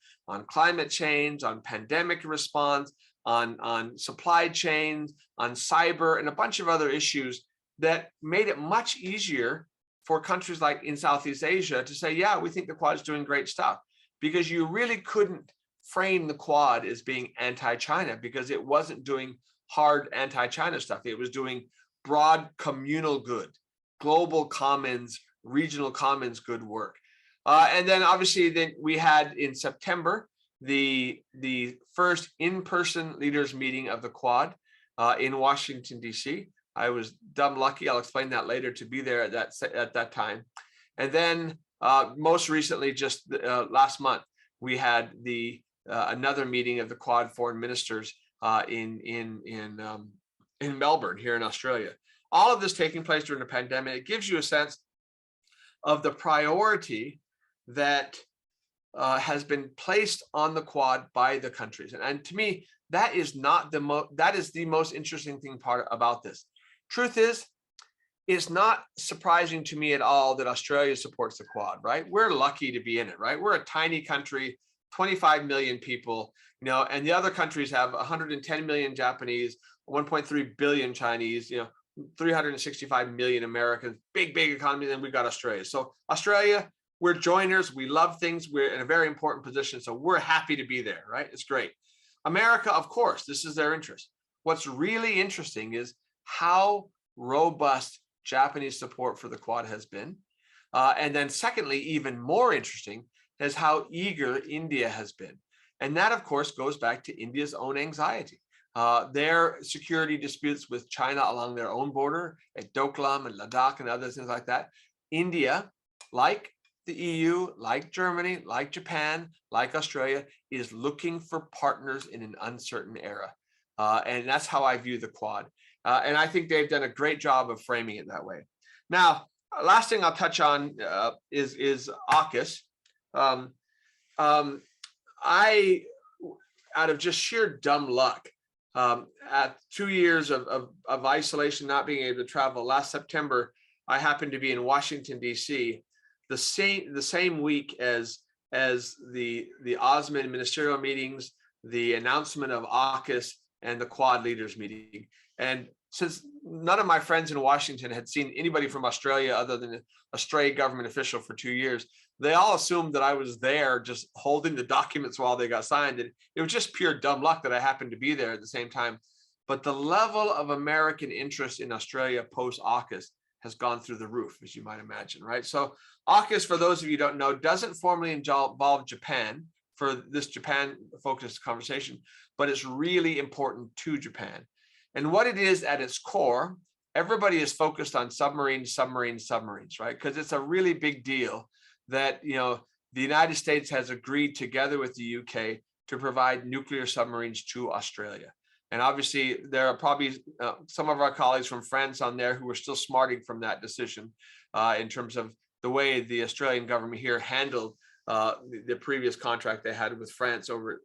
climate change, on pandemic response, on supply chains, on cyber, and a bunch of other issues that made it much easier for countries like in Southeast Asia to say, yeah, we think the Quad is doing great stuff, because you really couldn't frame the Quad as being anti-China because it wasn't doing hard anti-China stuff. It was doing broad communal good, global commons, regional commons good work. And then obviously then we had in September, the first in-person leaders meeting of the Quad in Washington, D.C. I was dumb lucky, I'll explain that later, to be there at that time. And then most recently, just last month, we had another meeting of the Quad foreign ministers in Melbourne here in Australia. All of this taking place during the pandemic. It gives you a sense of the priority that has been placed on the Quad by the countries. And to me, that is the most interesting thing part about this. Truth is, it's not surprising to me at all that Australia supports the Quad, right? We're lucky to be in it, right? We're a tiny country, 25 million people, and the other countries have 110 million Japanese, 1.3 billion Chinese, 365 million Americans, big economies, and we've got Australia. So Australia, we're joiners, we love things, we're in a very important position, so we're happy to be there, right? It's great. America, of course, this is their interest. What's really interesting is how robust Japanese support for the Quad has been. And then secondly, even more interesting is how eager India has been. And that, of course, goes back to India's own anxiety. Their security disputes with China along their own border at Doklam and Ladakh and other things like that. India, like the EU, like Germany, like Japan, like Australia, is looking for partners in an uncertain era. And that's how I view the Quad. And I think they've done a great job of framing it that way. Now, last thing I'll touch on is AUKUS. I, out of just sheer dumb luck, at 2 years of isolation, not being able to travel, last September, I happened to be in Washington, D.C., the same week as the Osman ministerial meetings, the announcement of AUKUS, and the Quad leaders meeting. And since none of my friends in Washington had seen anybody from Australia other than a stray government official for 2 years, they all assumed that I was there just holding the documents while they got signed. And it was just pure dumb luck that I happened to be there at the same time. But the level of American interest in Australia post-AUKUS has gone through the roof, as you might imagine, right? So AUKUS, for those of you who don't know, doesn't formally involve Japan for this Japan-focused conversation, but it's really important to Japan. And what it is at its core everybody is focused on submarines, right? Because it's a really big deal that, the United States has agreed together with the UK to provide nuclear submarines to Australia. And obviously, there are probably some of our colleagues from France on there who are still smarting from that decision in terms of the way the Australian government here handled the previous contract they had with France over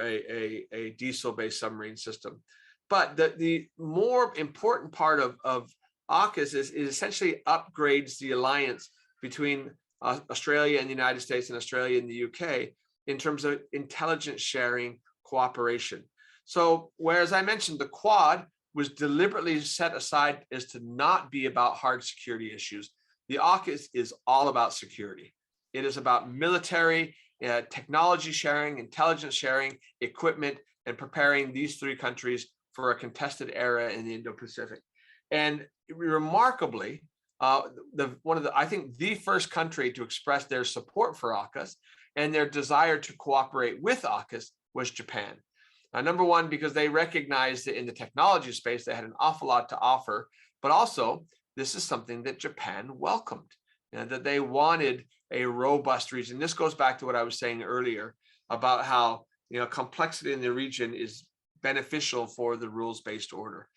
a diesel-based submarine system. But the more important part of AUKUS is essentially upgrades the alliance between Australia and the United States and Australia and the UK in terms of intelligence sharing cooperation. So whereas I mentioned the Quad was deliberately set aside as to not be about hard security issues, the AUKUS is all about security. It is about military, technology sharing, intelligence sharing, equipment, and preparing these three countries for a contested era in the Indo-Pacific. And remarkably, I think the first country to express their support for AUKUS and their desire to cooperate with AUKUS was Japan. Number one, because they recognized that in the technology space, they had an awful lot to offer, but also this is something that Japan welcomed, that they wanted a robust region. This goes back to what I was saying earlier about how, complexity in the region is beneficial for the rules-based order.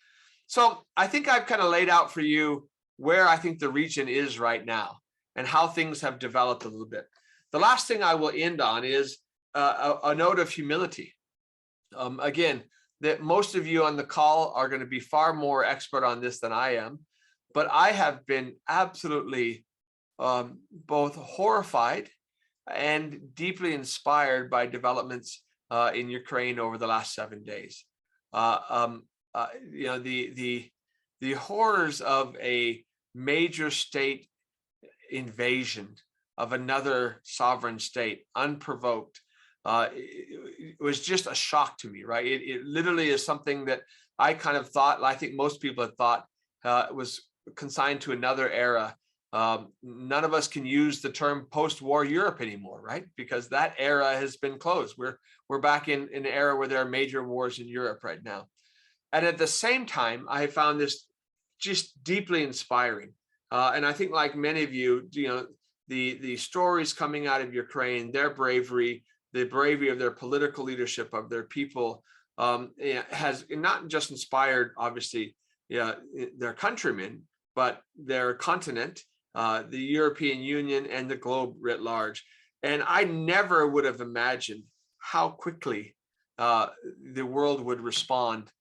So I think I've kind of laid out for you where I think the region is right now and how things have developed a little bit. The last thing I will end on is a note of humility. Again, that most of you on the call are going to be far more expert on this than I am, but I have been absolutely both horrified and deeply inspired by developments in Ukraine over the last 7 days. The horrors of a major state invasion of another sovereign state, unprovoked, it was just a shock to me, right? It literally is something that I kind of thought, I think most people had thought was consigned to another era. None of us can use the term post-war Europe anymore, right? Because that era has been closed. We're back in an era where there are major wars in Europe right now. And at the same time, I found this just deeply inspiring. And I think, like many of you, the stories coming out of Ukraine, their bravery, the bravery of their political leadership, of their people, has not just inspired, obviously, their countrymen, but their continent, the European Union, and the globe writ large. And I never would have imagined how quickly the world would respond.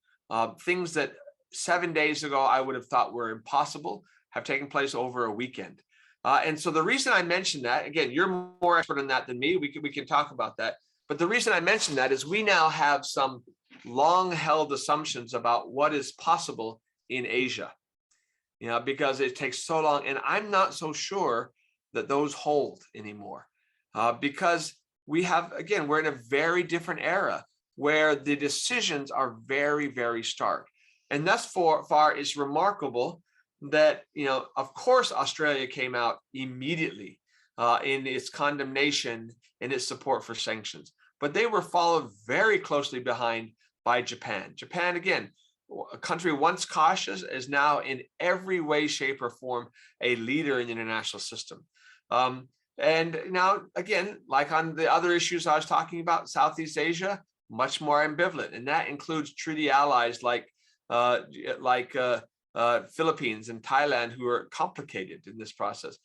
Things that 7 days ago I would have thought were impossible have taken place over a weekend. And so the reason I mentioned that, again, you're more expert on that than me. We can talk about that. But the reason I mentioned that is we now have some long-held assumptions about what is possible in Asia, because it takes so long. And I'm not so sure that those hold anymore, because we have, again, we're in a very different era where the decisions are very, very stark. And thus far, it's remarkable that, of course, Australia came out immediately in its condemnation and its support for sanctions, but they were followed very closely behind by Japan. Japan, again, a country once cautious, is now in every way, shape, or form a leader in the international system. And now, again, like on the other issues I was talking about, Southeast Asia, much more ambivalent, and that includes treaty allies like Philippines and Thailand, who are complicated in this process.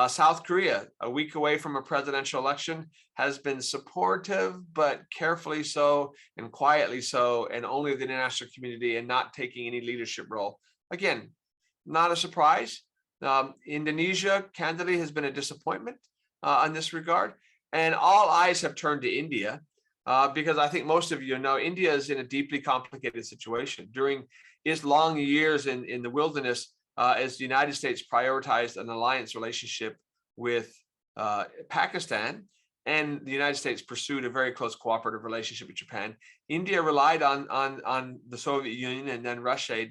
South Korea, a week away from a presidential election, has been supportive, but carefully so and quietly so, and only the international community, and not taking any leadership role. Again, not a surprise. Indonesia, candidly, has been a disappointment in this regard, and all eyes have turned to India. Because I think most of you know, India is in a deeply complicated situation. During its long years in the wilderness, as the United States prioritized an alliance relationship with Pakistan, and the United States pursued a very close cooperative relationship with Japan, India relied on the Soviet Union and then Russia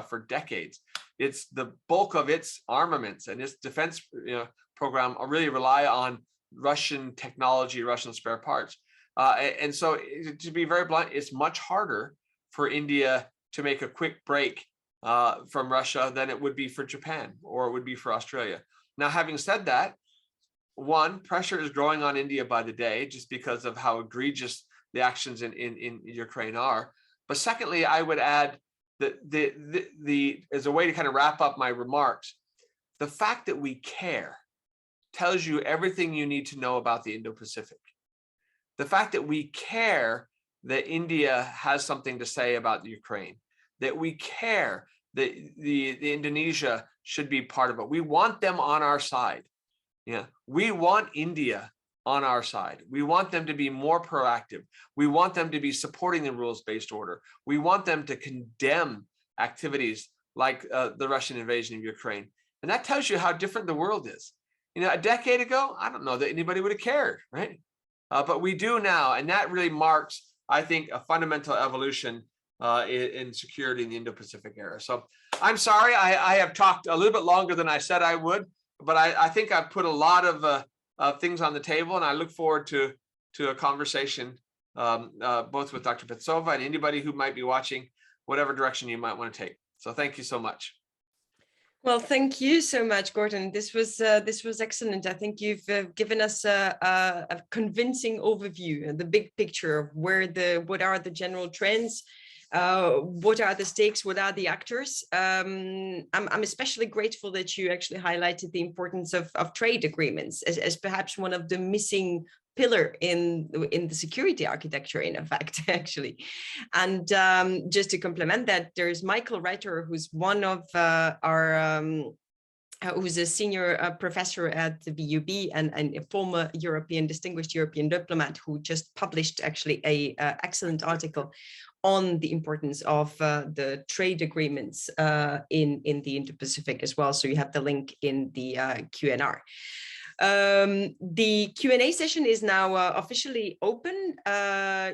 for decades. It's the bulk of its armaments and its defense program really rely on Russian technology, Russian spare parts. And so, to be very blunt, it's much harder for India to make a quick break from Russia than it would be for Japan or it would be for Australia. Now, having said that, one, pressure is growing on India by the day just because of how egregious the actions in Ukraine are. But secondly, I would add that as a way to kind of wrap up my remarks, the fact that we care tells you everything you need to know about the Indo-Pacific. The fact that we care that India has something to say about the Ukraine, that we care that the Indonesia should be part of it. We want them on our side. Yeah, we want India on our side. We want them to be more proactive. We want them to be supporting the rules-based order. We want them to condemn activities like the Russian invasion of Ukraine. And that tells you how different the world is. A decade ago, I don't know that anybody would have cared, right? But we do now, and that really marks, I think, a fundamental evolution in security in the Indo-Pacific era. So I'm sorry, I have talked a little bit longer than I said I would, but I think I've put a lot of things on the table, and I look forward to a conversation both with Dr. Pejsova and anybody who might be watching, whatever direction you might want to take. So thank you so much. Well, thank you so much, Gordon. This was excellent. I think you've given us a convincing overview, the big picture of what are the general trends, what are the stakes, what are the actors. I'm especially grateful that you actually highlighted the importance of trade agreements as perhaps one of the missing pillar in the security architecture, in fact, actually. And just to complement that, there's Michael Reiter, who's one of who's a senior professor at the VUB and a former distinguished European diplomat, who just published actually a excellent article on the importance of the trade agreements in the Indo-Pacific as well. So you have the link in the Q&R. The Q&A session is now officially open.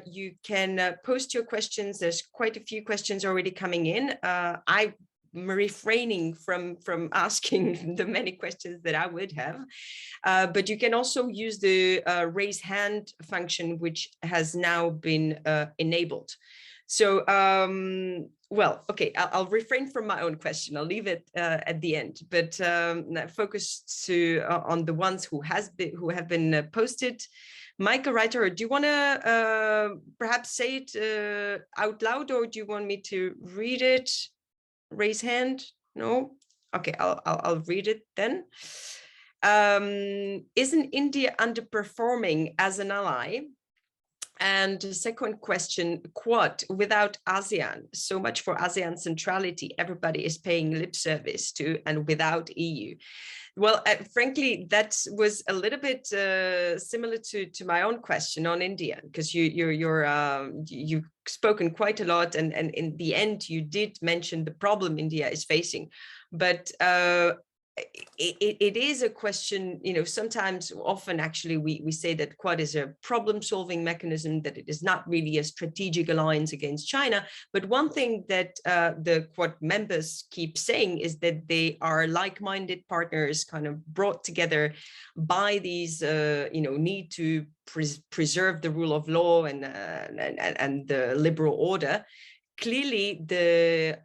You can post your questions. There's quite a few questions already coming in. I'm refraining from asking the many questions that I would have, but you can also use the raise hand function, which has now been enabled. So, well, okay, I'll refrain from my own question. I'll leave it at the end, but focus on the ones who have been posted. Michael Reiter, do you want to perhaps say it out loud, or do you want me to read it? Raise hand? No? Okay, I'll read it then. Isn't India underperforming as an ally? And the second question, Quad without ASEAN, so much for ASEAN centrality, everybody is paying lip service to, and without EU. Well, frankly, that was a little bit similar to my own question on India, because you've spoken quite a lot, and in the end, you did mention the problem India is facing, but it is a question, sometimes, often actually, we say that Quad is a problem-solving mechanism, that it is not really a strategic alliance against China. But one thing that the Quad members keep saying is that they are like-minded partners, kind of brought together by these, need to preserve the rule of law and the liberal order. Clearly, the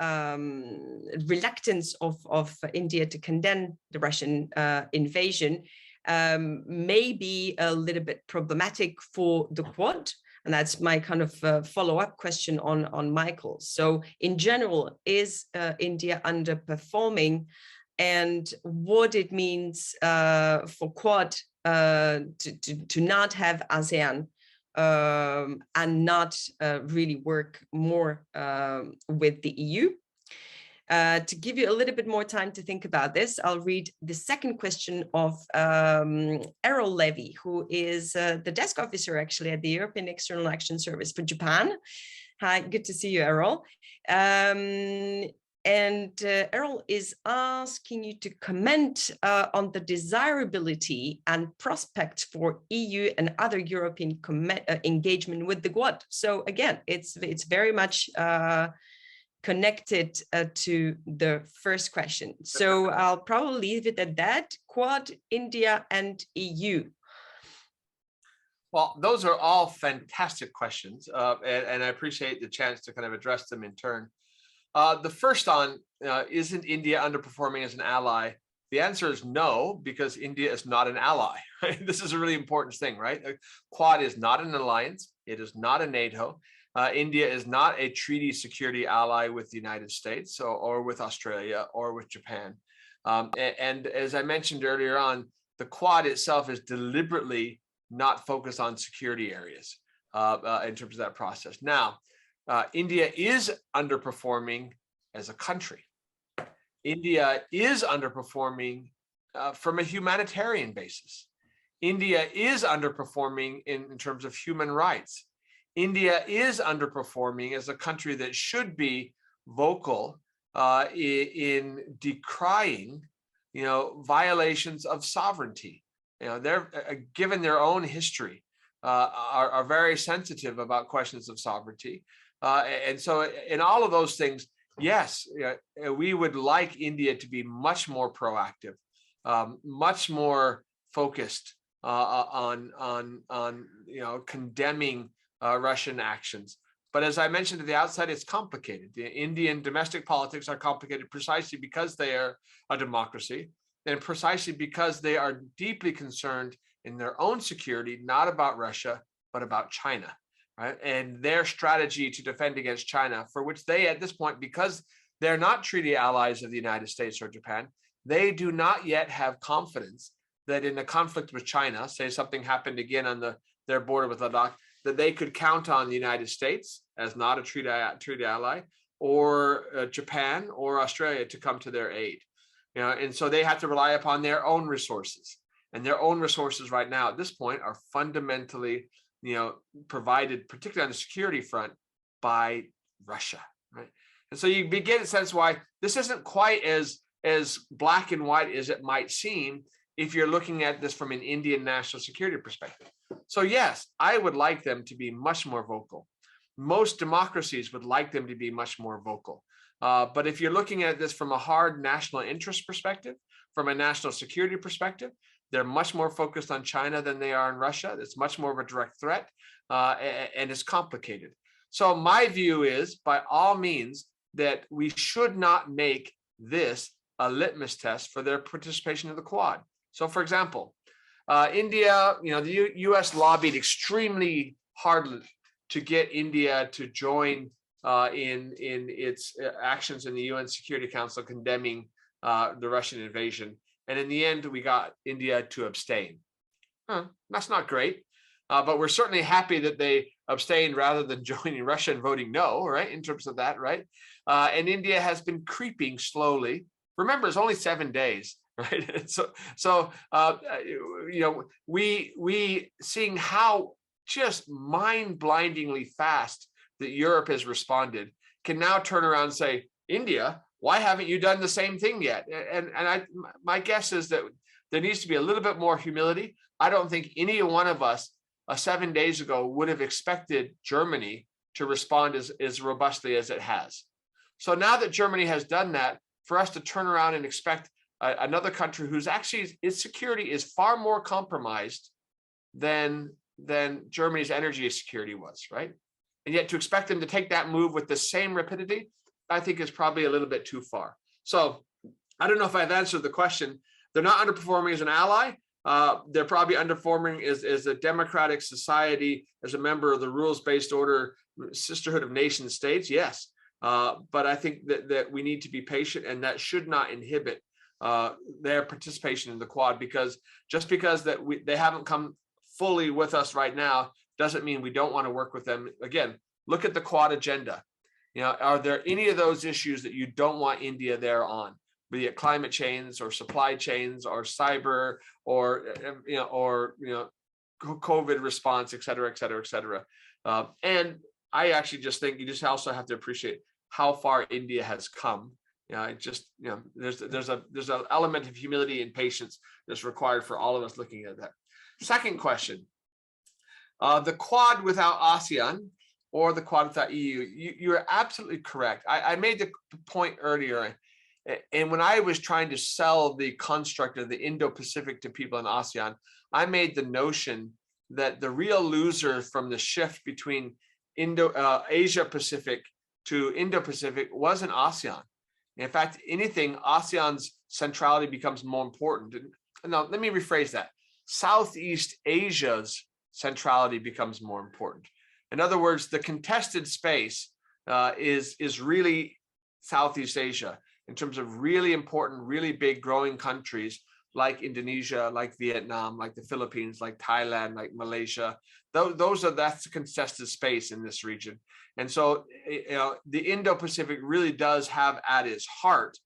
reluctance of India to condemn the Russian invasion may be a little bit problematic for the Quad. And that's my kind of follow-up question on Michael. So in general, is India underperforming, and what it means for Quad to not have ASEAN and not really work more with the EU. To give you a little bit more time to think about this, I'll read the second question of Errol Levy, who is the desk officer actually at the European External Action Service for Japan. Hi, good to see you, Errol. And Errol is asking you to comment on the desirability and prospects for EU and other European engagement with the Quad. So again, it's very much connected to the first question. So I'll probably leave it at that. Quad, India, and EU. Well, those are all fantastic questions, and I appreciate the chance to kind of address them in turn. The first on, isn't India underperforming as an ally? The answer is no, because India is not an ally. Right? This is a really important thing, right? Quad is not an alliance. It is not a NATO. India is not a treaty security ally with the United States or with Australia or with Japan. And as I mentioned earlier on, the Quad itself is deliberately not focused on security areas in terms of that process. Now, India is underperforming as a country. India is underperforming from a humanitarian basis. India is underperforming in terms of human rights. India is underperforming as a country that should be vocal in decrying, violations of sovereignty. They're given their own history, are very sensitive about questions of sovereignty. And so in all of those things, yes, we would like India to be much more proactive, much more focused on condemning Russian actions. But as I mentioned at the outset, it's complicated. The Indian domestic politics are complicated precisely because they are a democracy and precisely because they are deeply concerned in their own security, not about Russia, but about China. Right? And their strategy to defend against China, for which they at this point, because they're not treaty allies of the United States or Japan, they do not yet have confidence that in a conflict with China, say something happened again on their border with Ladakh, that they could count on the United States as not a treaty ally, or Japan or Australia to come to their aid. And so they have to rely upon their own resources. And their own resources right now at this point are fundamentally provided, particularly on the security front, by Russia, right? And so you begin to sense why this isn't quite as black and white as it might seem if you're looking at this from an Indian national security perspective. So yes, I would like them to be much more vocal. Most democracies would like them to be much more vocal. But if you're looking at this from a hard national interest perspective, from a national security perspective, they're much more focused on China than they are in Russia. It's much more of a direct threat, and it's complicated. So my view is, by all means, that we should not make this a litmus test for their participation in the Quad. So, for example, India, the U.S. lobbied extremely hard to get India to join in its actions in the UN Security Council condemning the Russian invasion. And in the end, we got India to abstain. That's not great, but we're certainly happy that they abstained rather than joining Russia and voting no, right, in terms of that, right? And India has been creeping slowly. Remember, it's only 7 days, right? So we seeing how just mind-blindingly fast that Europe has responded can now turn around and say, India, why haven't you done the same thing yet? And my guess is that there needs to be a little bit more humility. I don't think any one of us 7 days ago would have expected Germany to respond as robustly as it has. So now that Germany has done that, for us to turn around and expect another country whose actually its security is far more compromised than Germany's energy security was, right? And yet to expect them to take that move with the same rapidity, I think is probably a little bit too far. So I don't know if I've answered the question. They're not underperforming as an ally. They're probably underperforming as a democratic society, as a member of the rules-based order, sisterhood of nation states, yes. But I think that we need to be patient, and that should not inhibit their participation in the Quad, because just because they haven't come fully with us right now doesn't mean we don't want to work with them. Again, look at the Quad agenda. Are there any of those issues that you don't want India there on, be it climate change or supply chains or cyber or COVID response, et cetera, et cetera, et cetera. And I actually just think you just also have to appreciate how far India has come. There's an element of humility and patience that's required for all of us looking at that. Second question, the Quad without ASEAN or the Quad without EU, you're absolutely correct. I made the point earlier, and when I was trying to sell the construct of the Indo-Pacific to people in ASEAN, I made the notion that the real loser from the shift between Asia-Pacific to Indo-Pacific wasn't ASEAN. In fact, anything, ASEAN's centrality becomes more important. Now, let me rephrase that. Southeast Asia's centrality becomes more important. In other words, the contested space is really Southeast Asia in terms of really important, really big growing countries like Indonesia, like Vietnam, like the Philippines, like Thailand, like Malaysia. That's the contested space in this region. And so, the Indo-Pacific really does have at its heart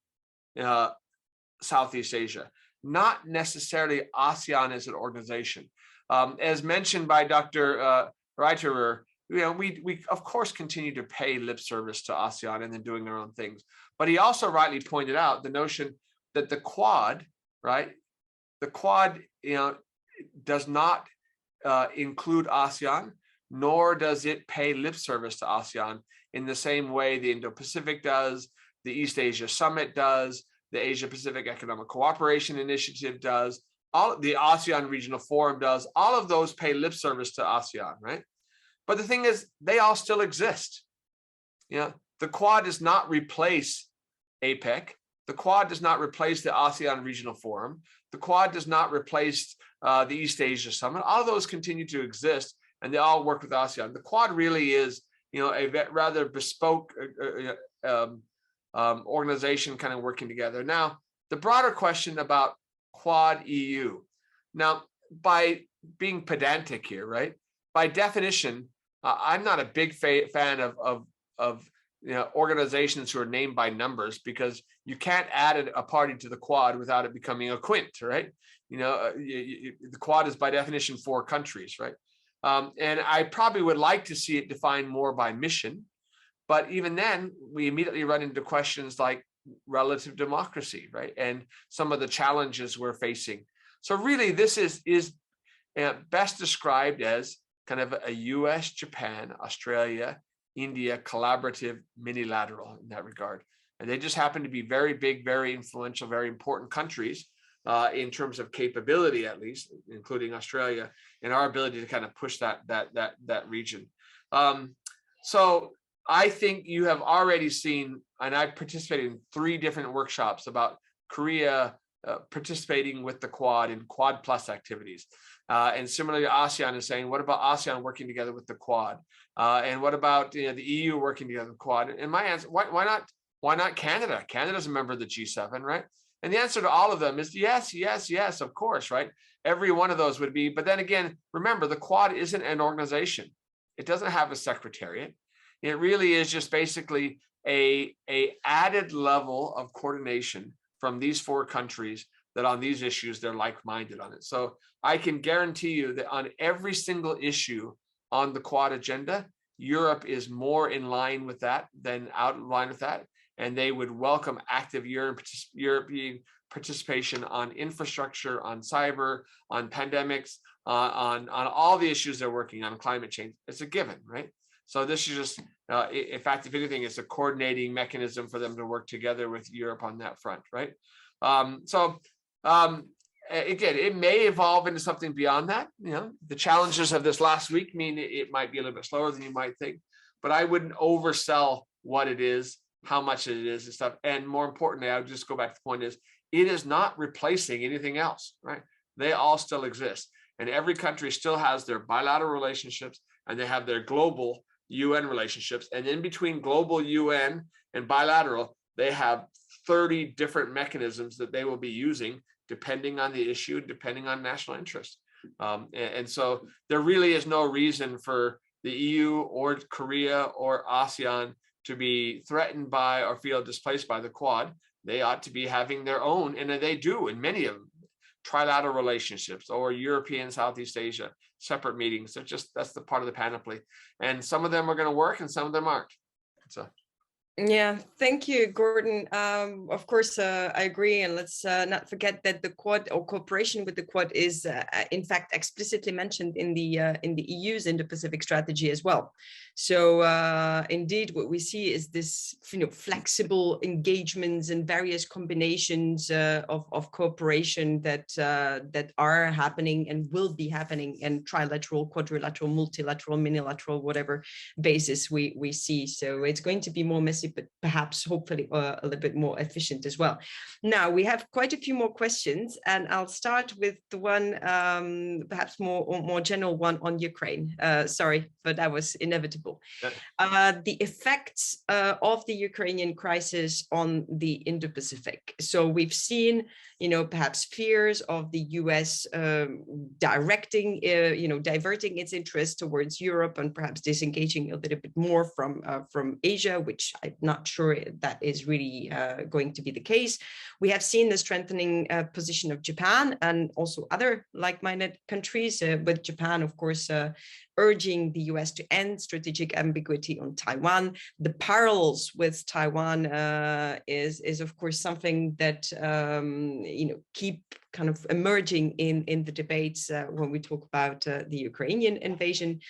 Southeast Asia, not necessarily ASEAN as an organization. As mentioned by Dr. Reiterer, we of course continue to pay lip service to ASEAN and then doing their own things. But he also rightly pointed out the notion that the Quad, right? The Quad, does not include ASEAN, nor does it pay lip service to ASEAN in the same way the Indo-Pacific does, the East Asia Summit does, the Asia-Pacific Economic Cooperation Initiative does, all the ASEAN Regional Forum does. All of those pay lip service to ASEAN, right? But the thing is, they all still exist. The Quad does not replace APEC. The Quad does not replace the ASEAN Regional Forum. The Quad does not replace the East Asia Summit. All of those continue to exist, and they all work with ASEAN. The Quad really is, a rather bespoke organization kind of working together. Now, the broader question about Quad EU. Now, by being pedantic here, right? By definition, I'm not a big fan of organizations who are named by numbers, because you can't add a party to the Quad without it becoming a quint, right? The Quad is by definition 4 countries, right? And I probably would like to see it defined more by mission, but even then, we immediately run into questions like relative democracy, right? And some of the challenges we're facing. So really, this is best described as kind of a US, Japan, Australia, India collaborative mini-lateral in that regard. And they just happen to be very big, very influential, very important countries in terms of capability, at least, including Australia, and our ability to kind of push that region. So I think you have already seen, and I participated in 3 different workshops about Korea participating with the Quad in Quad Plus activities. And similarly, ASEAN is saying, what about ASEAN working together with the Quad? And what about the EU working together with the Quad? And my answer, why not Canada? Canada's a member of the G7, right? And the answer to all of them is yes, yes, yes, of course, right? Every one of those would be, but then again, remember, the Quad isn't an organization. It doesn't have a secretariat. It really is just basically a added level of coordination from these 4 countries that on these issues, they're like-minded on it. So I can guarantee you that on every single issue on the Quad agenda, Europe is more in line with that than out of line with that. And they would welcome active European participation on infrastructure, on cyber, on pandemics, on all the issues they're working on, climate change. It's a given, right? So this is just, in fact, if anything, it's a coordinating mechanism for them to work together with Europe on that front, right? Again, it may evolve into something beyond that. The challenges of this last week mean it might be a little bit slower than you might think, but I wouldn't oversell what it is, how much it is and stuff. And more importantly, I would just go back to the point is, it is not replacing anything else, right? They all still exist. And every country still has their bilateral relationships, and they have their global UN relationships. And in between global UN and bilateral, they have 30 different mechanisms that they will be using depending on the issue, depending on national interest. And so there really is no reason for the EU or Korea or ASEAN to be threatened by or feel displaced by the Quad. They ought to be having their own, and they do in many of them, trilateral relationships or European, Southeast Asia, separate meetings. That's the part of the panoply. And some of them are going to work and some of them aren't. So. Yeah, thank you, Gordon. Of course, I agree, and let's not forget that the Quad, or cooperation with the Quad, is in fact explicitly mentioned in the EU's Indo-Pacific strategy as well. So indeed, what we see is this, flexible engagements and various combinations of cooperation that are happening and will be happening, and trilateral, quadrilateral, multilateral, minilateral, whatever basis we see. So it's going to be more messy, but perhaps hopefully a little bit more efficient as well. Now we have quite a few more questions, and I'll start with the one perhaps more general one on Ukraine. Sorry, but that was inevitable. The effects of the Ukrainian crisis on the Indo-Pacific. So we've seen, perhaps fears of the US diverting its interest towards Europe, and perhaps disengaging a little bit more from Asia, which I'm not sure that is really going to be the case. We have seen the strengthening position of Japan and also other like-minded countries, with Japan, of course, urging the US to end strategic ambiguity on Taiwan. The parallels with Taiwan is of course something that keep kind of emerging in the debates when we talk about the Ukrainian invasion.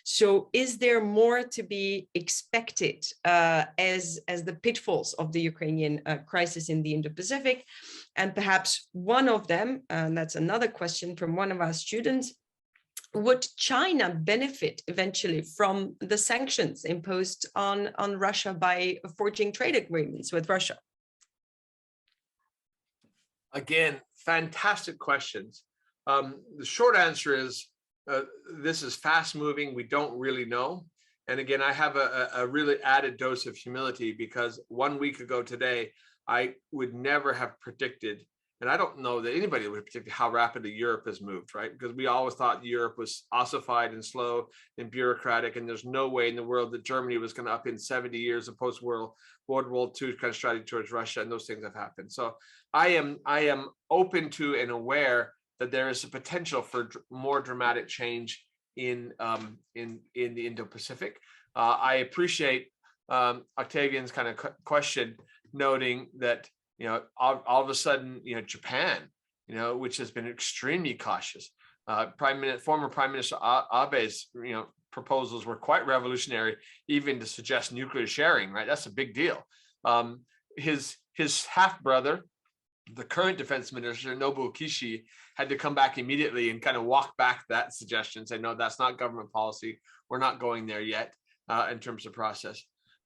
So is there more to be expected as the pitfalls of the Ukrainian crisis in the Indo-Pacific? And perhaps one of them, and that's another question from one of our students, would China benefit eventually from the sanctions imposed on Russia by forging trade agreements with Russia? Again, fantastic questions. The short answer is this is fast moving. We don't really know. And again, I have a really added dose of humility, because 1 week ago today, I would never have predicted, and I don't know that anybody would predict how rapidly Europe has moved, right? Because we always thought Europe was ossified and slow and bureaucratic, and there's no way in the world that Germany was going to up in 70 years of post-World War II kind of strategy towards Russia, and those things have happened. So I am open to and aware that there is a potential for more dramatic change in the Indo-Pacific. I appreciate Octavian's kind of question, noting that all of a sudden, Japan, which has been extremely cautious. Former Prime Minister Abe's, proposals were quite revolutionary, even to suggest nuclear sharing, right? That's a big deal. His half brother, the current defense minister, Nobuo Kishi, had to come back immediately and kind of walk back that suggestion, say, no, that's not government policy. We're not going there yet in terms of process.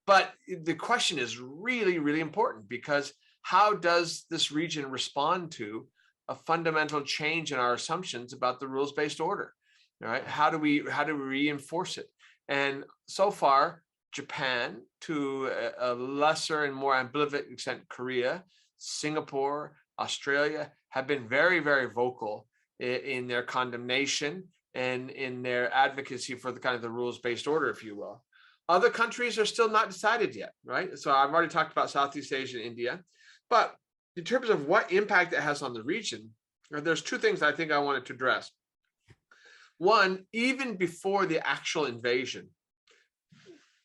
But the question is really, really important, because how does this region respond to a fundamental change in our assumptions about the rules-based order? All right, how do we reinforce it? And so far, Japan, to a lesser and more ambivalent extent, Korea, Singapore, Australia, have been very, very vocal in their condemnation and in their advocacy for the kind of the rules-based order, if you will. Other countries are still not decided yet, right? So I've already talked about Southeast Asia and India, but in terms of what impact it has on the region, there's two things I think I wanted to address. One, even before the actual invasion,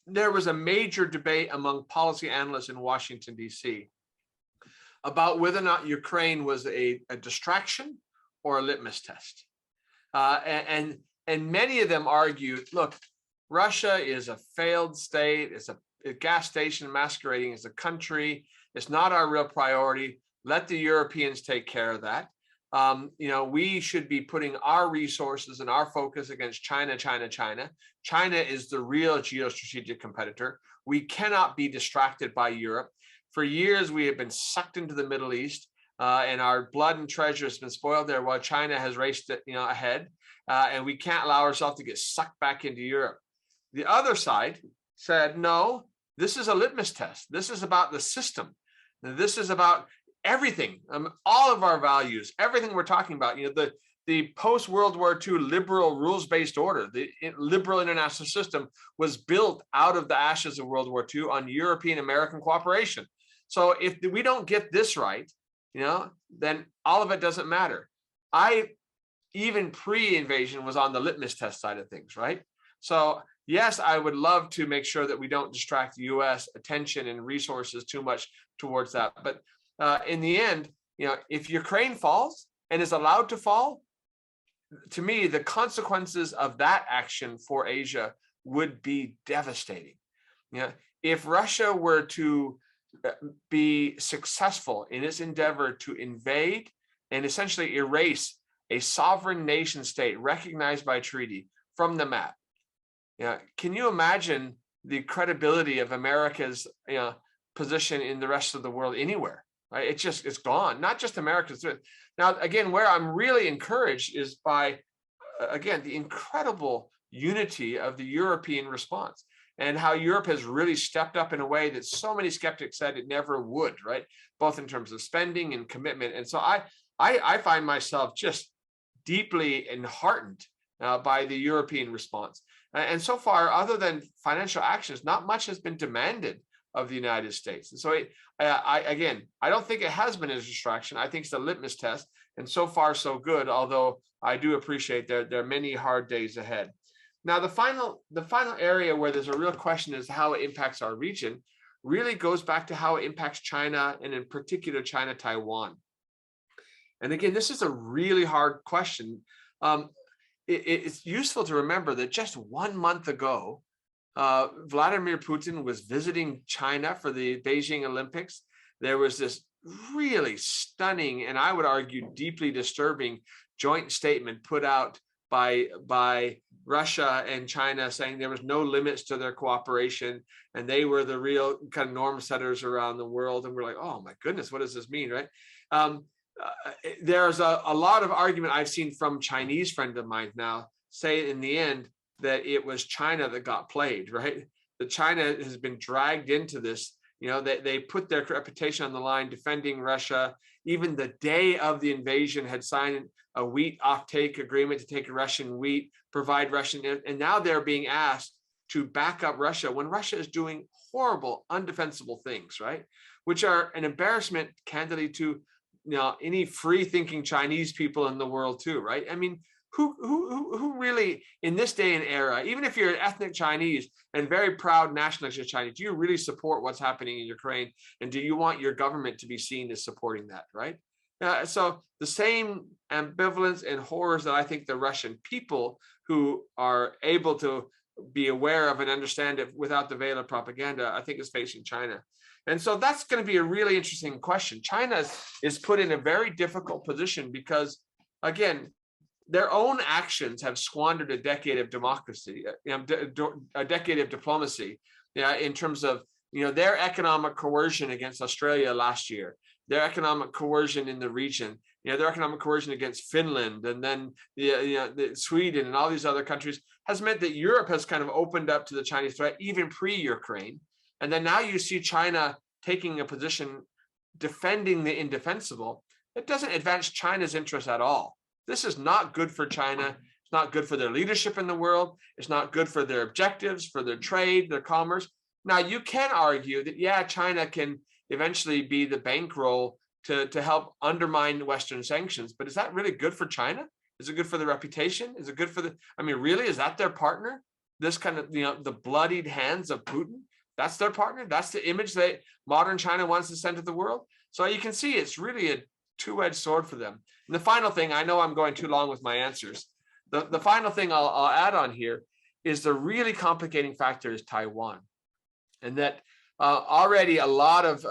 there was a major debate among policy analysts in Washington, D.C. about whether or not Ukraine was a distraction or a litmus test. And many of them argued, look, Russia is a failed state. It's a gas station masquerading as a country. It's not our real priority. Let the Europeans take care of that. We should be putting our resources and our focus against China. China is the real geostrategic competitor. We cannot be distracted by Europe. For years, we have been sucked into the Middle East, and our blood and treasure has been spoiled there while China has raced ahead, and we can't allow ourselves to get sucked back into Europe. The other side said, no, this is a litmus test. This is about the system. This is about everything, all of our values, everything we're talking about. The post-World War II liberal rules-based order, the liberal international system, was built out of the ashes of World War II on European-American cooperation. So if we don't get this right, then all of it doesn't matter. I, even pre-invasion, was on the litmus test side of things, right? So yes, I would love to make sure that we don't distract US attention and resources too much towards that. But in the end, if Ukraine falls and is allowed to fall, to me, the consequences of that action for Asia would be devastating. If Russia were to be successful in its endeavor to invade and essentially erase a sovereign nation state recognized by treaty from the map, can you imagine the credibility of America's position in the rest of the world anywhere? Right? It's gone. Not just America's. Now, again, where I'm really encouraged is by, again, the incredible unity of the European response and how Europe has really stepped up in a way that so many skeptics said it never would, right? Both in terms of spending and commitment. And so I find myself just deeply enheartened by the European response. And so far, other than financial actions, not much has been demanded of the United States. And so I don't think it has been a distraction. I think it's a litmus test, and so far so good, although I do appreciate there are many hard days ahead. Now, the final area where there's a real question is how it impacts our region really goes back to how it impacts China, and in particular, China-Taiwan. And again, this is a really hard question. It's useful to remember that just 1 month ago, Vladimir Putin was visiting China for the Beijing Olympics. There was this really stunning, and I would argue deeply disturbing, joint statement put out by Russia and China saying there was no limits to their cooperation and they were the real kind of norm setters around the world. And we're like, oh my goodness, what does this mean, right? There's a lot of argument I've seen from Chinese friends of mine now say in the end that it was China that got played, right? That China has been dragged into this. They put their reputation on the line defending Russia. Even the day of the invasion had signed a wheat offtake agreement to take Russian wheat, provide Russian, and now they're being asked to back up Russia when Russia is doing horrible, undefensible things, right? Which are an embarrassment, candidly, to any free-thinking Chinese people in the world too, right? I mean, who really, in this day and era, even if you're an ethnic Chinese and very proud nationalist Chinese, do you really support what's happening in Ukraine? And do you want your government to be seen as supporting that, right? So the same ambivalence and horrors that I think the Russian people who are able to be aware of and understand it without the veil of propaganda, I think is facing China. And so that's going to be a really interesting question. China is put in a very difficult position because, again, their own actions have squandered a decade of democracy, a decade of diplomacy, in terms of their economic coercion against Australia last year, their economic coercion in the region, their economic coercion against Finland, and then Sweden and all these other countries has meant that Europe has kind of opened up to the Chinese threat even pre-Ukraine. And then now you see China taking a position defending the indefensible. It doesn't advance China's interests at all. This is not good for China. It's not good for their leadership in the world. It's not good for their objectives, for their trade, their commerce. Now, you can argue that, yeah, China can eventually be the bankroll to help undermine Western sanctions, but is that really good for China? Is it good for the reputation? Is it good for really, is that their partner? This kind of, the bloodied hands of Putin, that's their partner? That's the image that modern China wants to send to the world? So you can see it's really a two-edged sword for them. And the final thing, I know I'm going too long with my answers. The final thing I'll add on here is the really complicating factor is Taiwan. And that already a lot of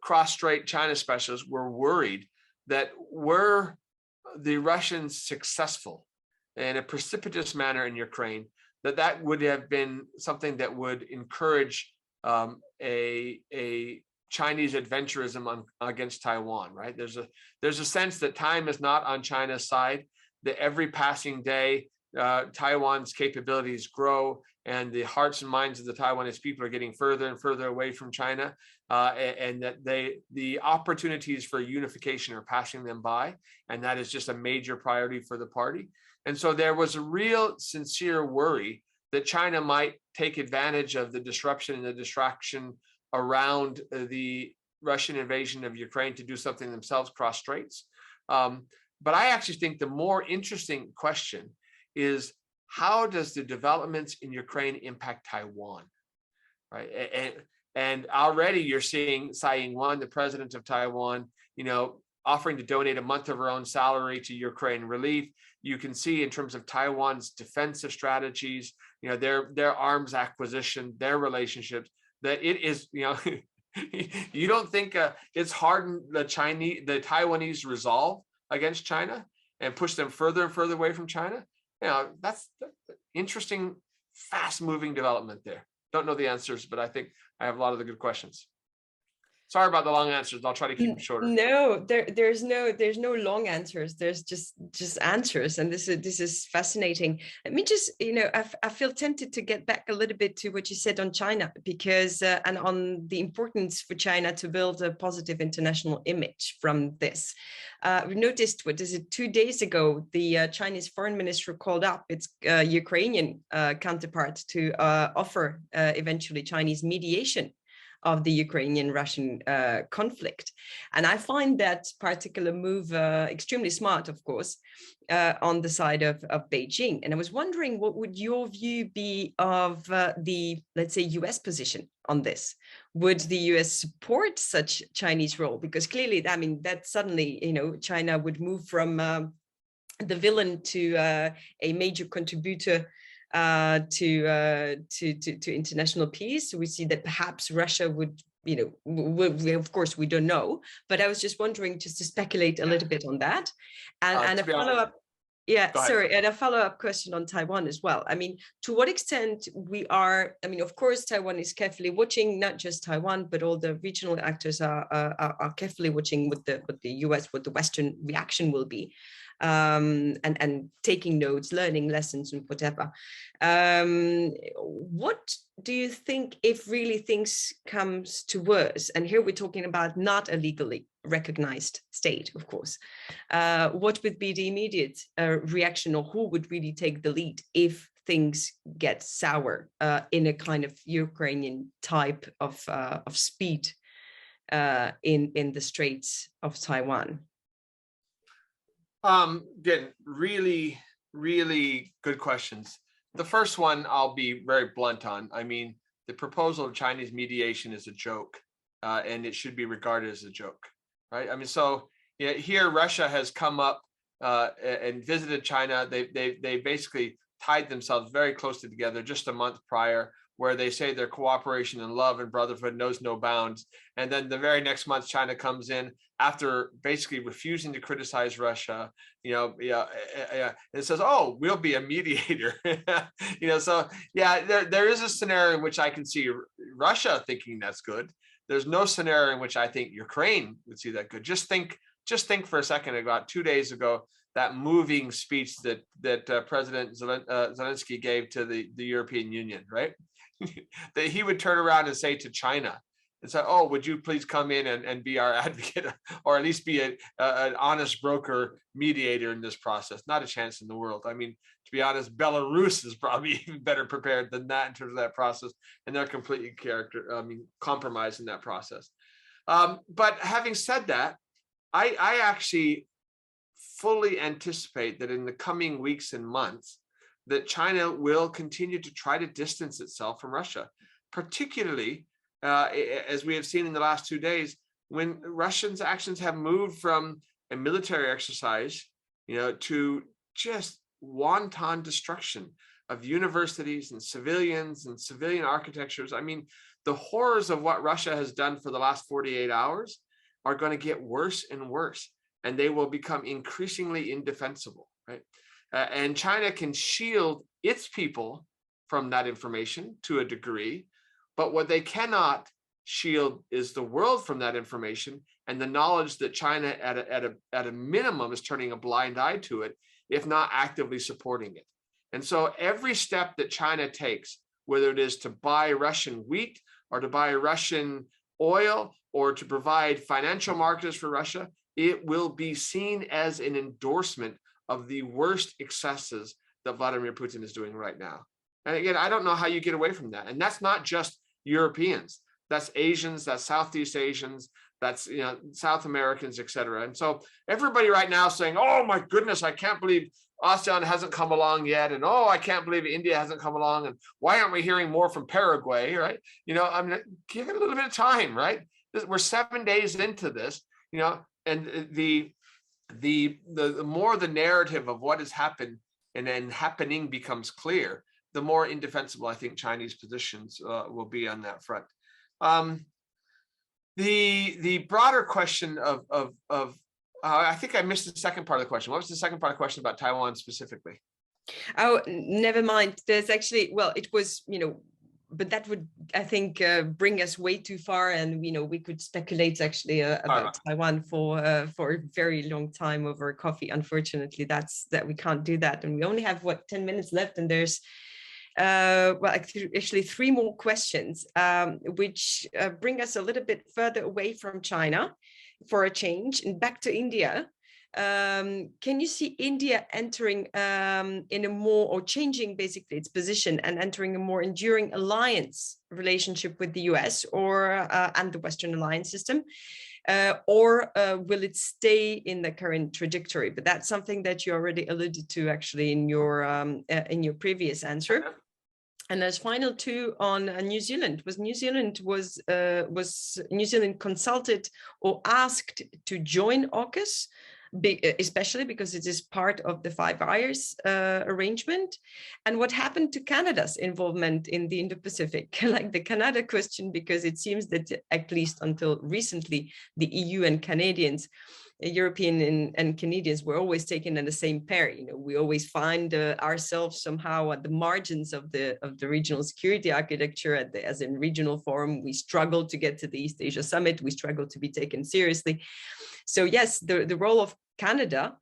cross-strait China specialists were worried that were the Russians successful in a precipitous manner in Ukraine, that would have been something that would encourage a Chinese adventurism against Taiwan, right? There's a sense that time is not on China's side, that every passing day, Taiwan's capabilities grow and the hearts and minds of the Taiwanese people are getting further and further away from China, and that the opportunities for unification are passing them by, and that is just a major priority for the party. And so there was a real sincere worry that China might take advantage of the disruption and the distraction around the Russian invasion of Ukraine to do something themselves cross straits. But I actually think the more interesting question is how does the developments in Ukraine impact Taiwan, right? And already you're seeing Tsai Ing-wen, the president of Taiwan, offering to donate a month of her own salary to Ukraine relief. You can see in terms of Taiwan's defensive strategies, their arms acquisition, their relationships, that it is, you don't think it's hardened the Taiwanese resolve against China and push them further and further away from China? That's interesting, fast-moving development there. Don't know the answers, but I think I have a lot of the good questions. Sorry about the long answers. I'll try to keep them shorter. No, there's no long answers. There's just answers, and this is fascinating. Let me just, I feel tempted to get back a little bit to what you said on China, because and on the importance for China to build a positive international image from this. We noticed, 2 days ago, the Chinese foreign minister called up its Ukrainian counterpart to offer eventually Chinese mediation of the Ukrainian-Russian conflict. And I find that particular move extremely smart, of course, on the side of Beijing. And I was wondering, what would your view be of the, let's say, US position on this? Would the US support such Chinese role? Because clearly, that suddenly, China would move from the villain to a major contributor to international peace. We see that perhaps Russia would, of course we don't know, but I was just wondering, just to speculate a little bit on that, and a follow-up. Yeah, sorry, and a follow-up question on Taiwan as well. To what extent we are, of course, Taiwan is carefully watching, not just Taiwan, but all the regional actors are carefully watching what the US, what the Western reaction will be. And taking notes, learning lessons and whatever. What do you think if really things comes to worse? And here we're talking about not a legally recognized state, of course. What would be the immediate reaction, or who would really take the lead if things get sour in a kind of Ukrainian type of speed in the Straits of Taiwan? Again, really, really good questions. The first one I'll be very blunt on. The proposal of Chinese mediation is a joke, and it should be regarded as a joke, right? So here Russia has come up and visited China. They basically tied themselves very closely together just a month prior, where they say their cooperation and love and brotherhood knows no bounds. And then the very next month, China comes in after basically refusing to criticize Russia, and says, "Oh, we'll be a mediator." So yeah, there is a scenario in which I can see Russia thinking that's good. There's no scenario in which I think Ukraine would see that good. Just think for a second, about 2 days ago, that moving speech that President Zelensky gave to the European Union, right? That he would turn around and say to China and say, "Oh, would you please come in and be our advocate, or at least be an honest broker mediator in this process?" Not a chance in the world. To be honest, Belarus is probably even better prepared than that in terms of that process, and they're completely compromised in that process. But having said that, I actually fully anticipate that in the coming weeks and months, that China will continue to try to distance itself from Russia, particularly as we have seen in the last 2 days, when Russians' actions have moved from a military exercise, to just wanton destruction of universities and civilians and civilian architectures. The horrors of what Russia has done for the last 48 hours are going to get worse and worse, and they will become increasingly indefensible, right? And China can shield its people from that information to a degree, but what they cannot shield is the world from that information and the knowledge that China at a minimum is turning a blind eye to it, if not actively supporting it. And so every step that China takes, whether it is to buy Russian wheat or to buy Russian oil or to provide financial markets for Russia, it will be seen as an endorsement of the worst excesses that Vladimir Putin is doing right now. And again, I don't know how you get away from that. And that's not just Europeans, that's Asians, that's Southeast Asians, that's South Americans, et cetera. And so everybody right now saying, "Oh my goodness, I can't believe ASEAN hasn't come along yet, and oh, I can't believe India hasn't come along, and why aren't we hearing more from Paraguay, right? I mean, give it a little bit of time, right? We're 7 days into this, and the more the narrative of what has happened and then happening becomes clear, the more indefensible I think Chinese positions will be on that front. The broader question of I think I missed the second part of the question. What was the second part of the question about Taiwan specifically? Oh, never mind. There's actually, well, it was, but that would, I think, bring us way too far, and we could speculate actually about Taiwan for a very long time over coffee. Unfortunately, that we can't do that, and we only have 10 minutes left, and there's well, actually 3 more questions, which bring us a little bit further away from China for a change and back to India. Can you see India entering in a more, or changing basically its position and entering a more enduring alliance relationship with the US and the Western alliance system? Or will it stay in the current trajectory? But that's something that you already alluded to actually in your previous answer. And as final 2 on New Zealand, was New Zealand consulted or asked to join AUKUS, especially because it is part of the Five Eyes arrangement? And what happened to Canada's involvement in the Indo-Pacific? Like the Canada question, because it seems that at least until recently, the EU and Canadians, European and Canadians, were always taken in the same pair. We always find ourselves somehow at the margins of the regional security architecture. As in regional forum, we struggle to get to the East Asia Summit. We struggle to be taken seriously. So yes, the role of Canada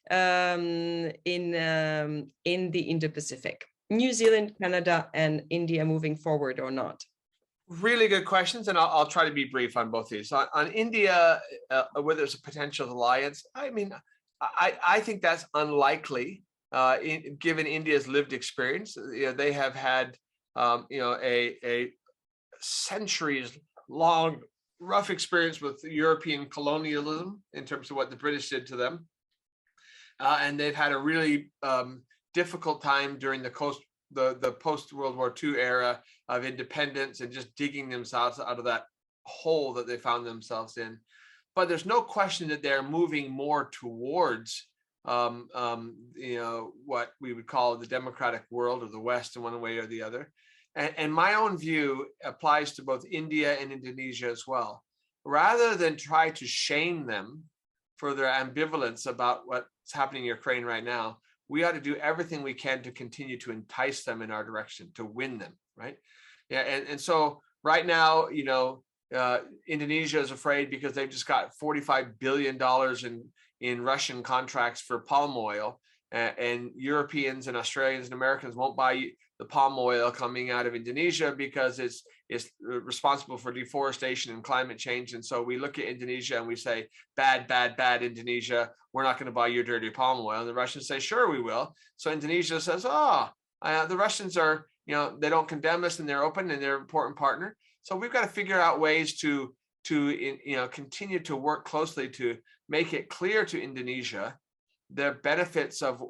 in the Indo-Pacific, New Zealand, Canada, and India moving forward or not? Really good questions, and I'll try to be brief on both these. On India, whether there's a potential alliance, I mean, I think that's unlikely, given India's lived experience. They have had, a centuries-long rough experience with European colonialism in terms of what the British did to them, and they've had a really difficult time during the post-World War II era of independence and just digging themselves out of that hole that they found themselves in. But there's no question that they're moving more towards, what we would call the democratic world of the West in one way or the other. And my own view applies to both India and Indonesia as well. Rather than try to shame them for their ambivalence about what's happening in Ukraine right now, we ought to do everything we can to continue to entice them in our direction, to win them, right? Yeah, and so right now, Indonesia is afraid because they've just got $45 billion in Russian contracts for palm oil, and Europeans and Australians and Americans won't buy the palm oil coming out of Indonesia because it's responsible for deforestation and climate change. And so we look at Indonesia and we say, bad, bad, bad Indonesia, we're not going to buy your dirty palm oil. And the Russians say, sure, we will. So Indonesia says, the Russians are, they don't condemn us, and they're open, and they're an important partner. So we've got to figure out ways to continue to work closely to make it clear to Indonesia the benefits of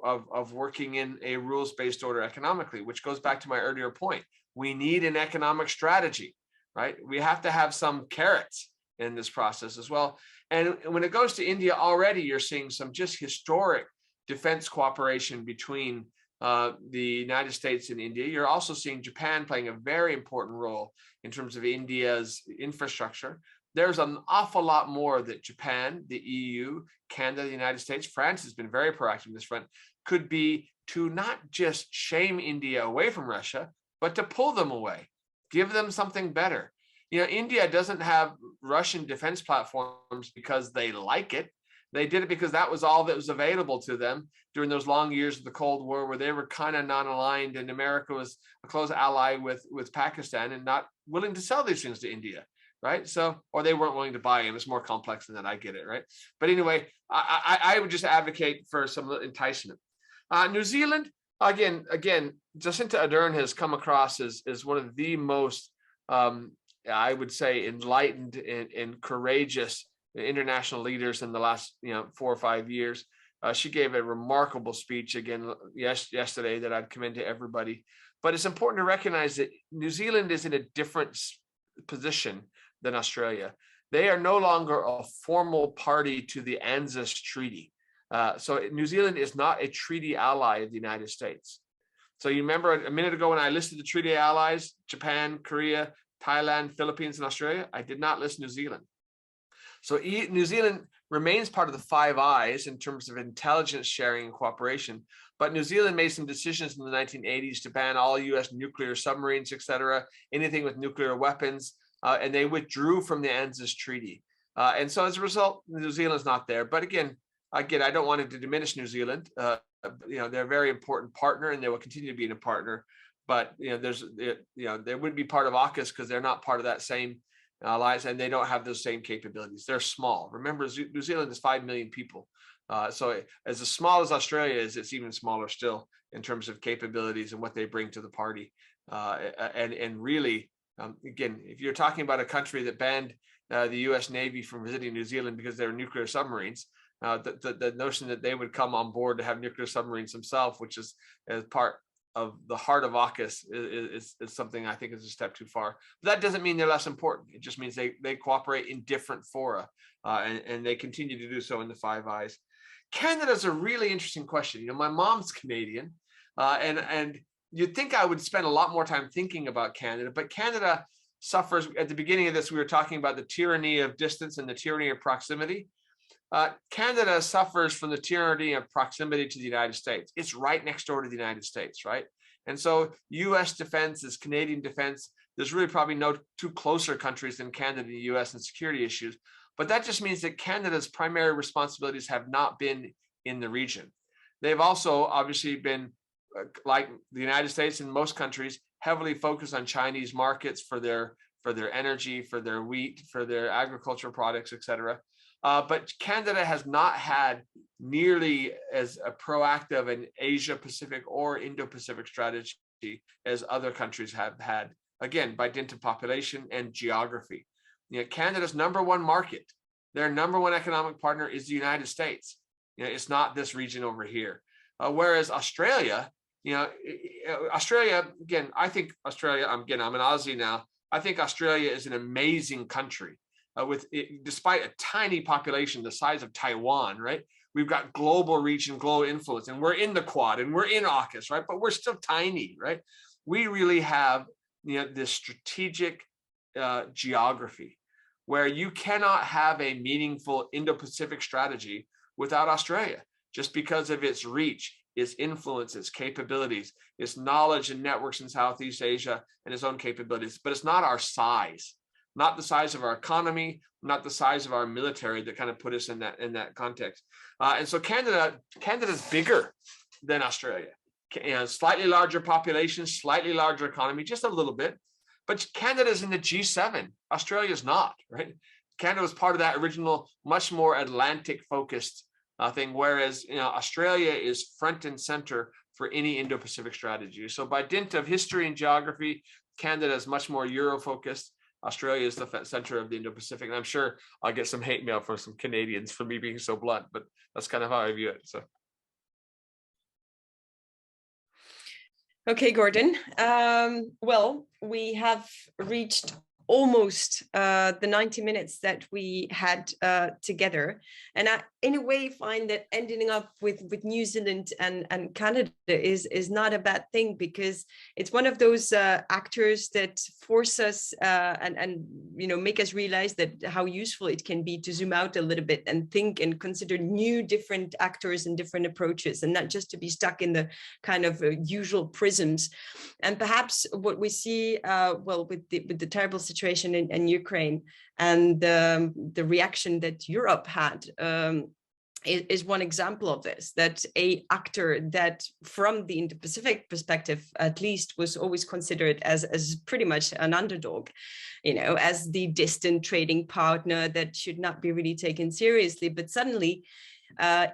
working in a rules-based order economically, which goes back to my earlier point. We need an economic strategy, right? We have to have some carrots in this process as well. And when it goes to India, already you're seeing some just historic defense cooperation between the United States and India. You're also seeing Japan playing a very important role in terms of India's infrastructure. There's an awful lot more that Japan, the EU, Canada, the United States, France has been very proactive in this front, could be to not just shame India away from Russia, but to pull them away, give them something better. India doesn't have Russian defense platforms because they like it. They did it because that was all that was available to them during those long years of the Cold War, where they were kind of non-aligned, and America was a close ally with Pakistan and not willing to sell these things to India. Right. So, or they weren't willing to buy them. It's more complex than that. I get it. Right. But anyway, I would just advocate for some enticement. New Zealand, again, Jacinda Ardern has come across as one of the most, I would say, enlightened and courageous international leaders in the last 4 or 5 years. She gave a remarkable speech again yesterday that I'd commend to everybody. But it's important to recognize that New Zealand is in a different position than Australia. They are no longer a formal party to the AUKUS treaty. So New Zealand is not a treaty ally of the United States. So you remember a minute ago when I listed the treaty allies, Japan, Korea, Thailand, Philippines, and Australia, I did not list New Zealand. So New Zealand remains part of the Five Eyes in terms of intelligence sharing and cooperation, but New Zealand made some decisions in the 1980s to ban all US nuclear submarines, et cetera, anything with nuclear weapons, and they withdrew from the AUKUS treaty. And so as a result, New Zealand's not there. But again, I don't want to diminish New Zealand. They're a very important partner, and they will continue to be a partner. But they wouldn't be part of AUKUS because they're not part of that same alliance, and they don't have those same capabilities. They're small. Remember, New Zealand is 5 million people. So as small as Australia is, it's even smaller still in terms of capabilities and what they bring to the party. And really, again, if you're talking about a country that banned the US Navy from visiting New Zealand because they were nuclear submarines, the notion that they would come on board to have nuclear submarines themselves, which is as part of the heart of AUKUS, is something I think is a step too far. But that doesn't mean they're less important. It just means they cooperate in different fora, and they continue to do so in the Five Eyes. Canada's a really interesting question. My mom's Canadian, and you'd think I would spend a lot more time thinking about Canada, but Canada suffers. At the beginning of this, we were talking about the tyranny of distance and the tyranny of proximity. Canada suffers from the tyranny of proximity to the United States. It's right next door to the United States, right? And so US defense is Canadian defense. There's really probably no two closer countries than Canada and the US in security issues. But that just means that Canada's primary responsibilities have not been in the region. They've also obviously been, like the United States and most countries, heavily focused on Chinese markets for their energy, for their wheat, for their agricultural products, et cetera. But Canada has not had nearly as a proactive an Asia-Pacific or Indo-Pacific strategy as other countries have had, again, by dint of population and geography. Canada's number one market, their number one economic partner is the United States. It's not this region over here. Whereas Australia, Australia, again, I think Australia, I'm an Aussie now, I think Australia is an amazing country. Despite a tiny population the size of Taiwan, right? We've got global reach and global influence, and we're in the Quad and we're in AUKUS, right? But we're still tiny, right? We really have this strategic geography where you cannot have a meaningful Indo-Pacific strategy without Australia, just because of its reach, its influence, its capabilities, its knowledge and networks in Southeast Asia, and its own capabilities. But it's not our size. Not the size of our economy, not the size of our military that kind of put us in that context. And so Canada's bigger than Australia. Slightly larger population, slightly larger economy, just a little bit. But Canada's in the G7. Australia's not, right? Canada was part of that original, much more Atlantic-focused thing, whereas Australia is front and center for any Indo-Pacific strategy. So by dint of history and geography, Canada is much more Euro-focused. Australia is the center of the Indo-Pacific. And I'm sure I'll get some hate mail from some Canadians for me being so blunt, but that's kind of how I view it. So. Okay, Gordon. Well, we have reached almost the 90 minutes that we had together. And I, in a way, find that ending up with New Zealand and Canada is not a bad thing, because it's one of those actors that force us and make us realize that how useful it can be to zoom out a little bit and think and consider new different actors and different approaches, and not just to be stuck in the kind of usual prisms. And perhaps what we see, with the terrible situation in Ukraine and the reaction that Europe had is one example of this, that a actor that from the Indo-Pacific perspective, at least, was always considered as pretty much an underdog, as the distant trading partner that should not be really taken seriously. But suddenly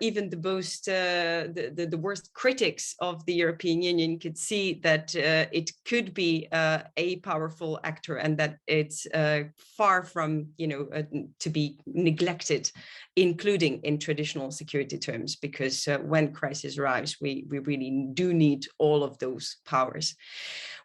even the most the worst critics of the European Union could see that it could be a powerful actor, and that it's far from, to be neglected, including in traditional security terms, because when crisis arrives, we really do need all of those powers.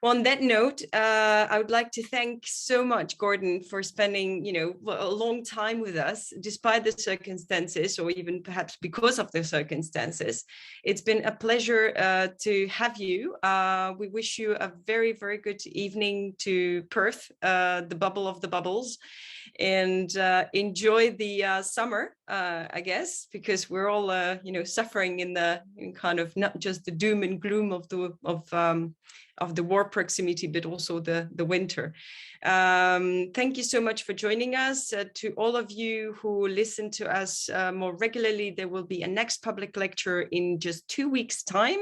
Well, on that note, I would like to thank so much Gordon for spending, a long time with us, despite the circumstances, or even perhaps because of the circumstances. It's been a pleasure to have you. We wish you a very, very good evening to Perth, the bubble of the bubbles, and enjoy the summer, I guess, because we're all, suffering in kind of not just the doom and gloom of the war proximity, but also the winter. Thank you so much for joining us. To all of you who listen to us more regularly, there will be a next public lecture in just 2 weeks' time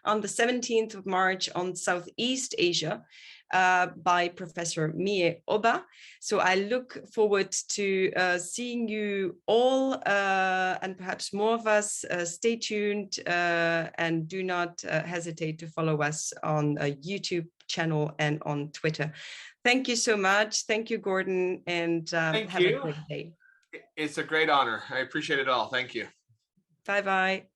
on the 17th of March on Southeast Asia. By Professor Mie Oba. So I look forward to seeing you all, and perhaps more of us. Stay tuned and do not hesitate to follow us on a YouTube channel and on Twitter. Thank you so much. Thank you, Gordon, and have a great day. It's a great honor. I appreciate it all. Thank you. Bye-bye.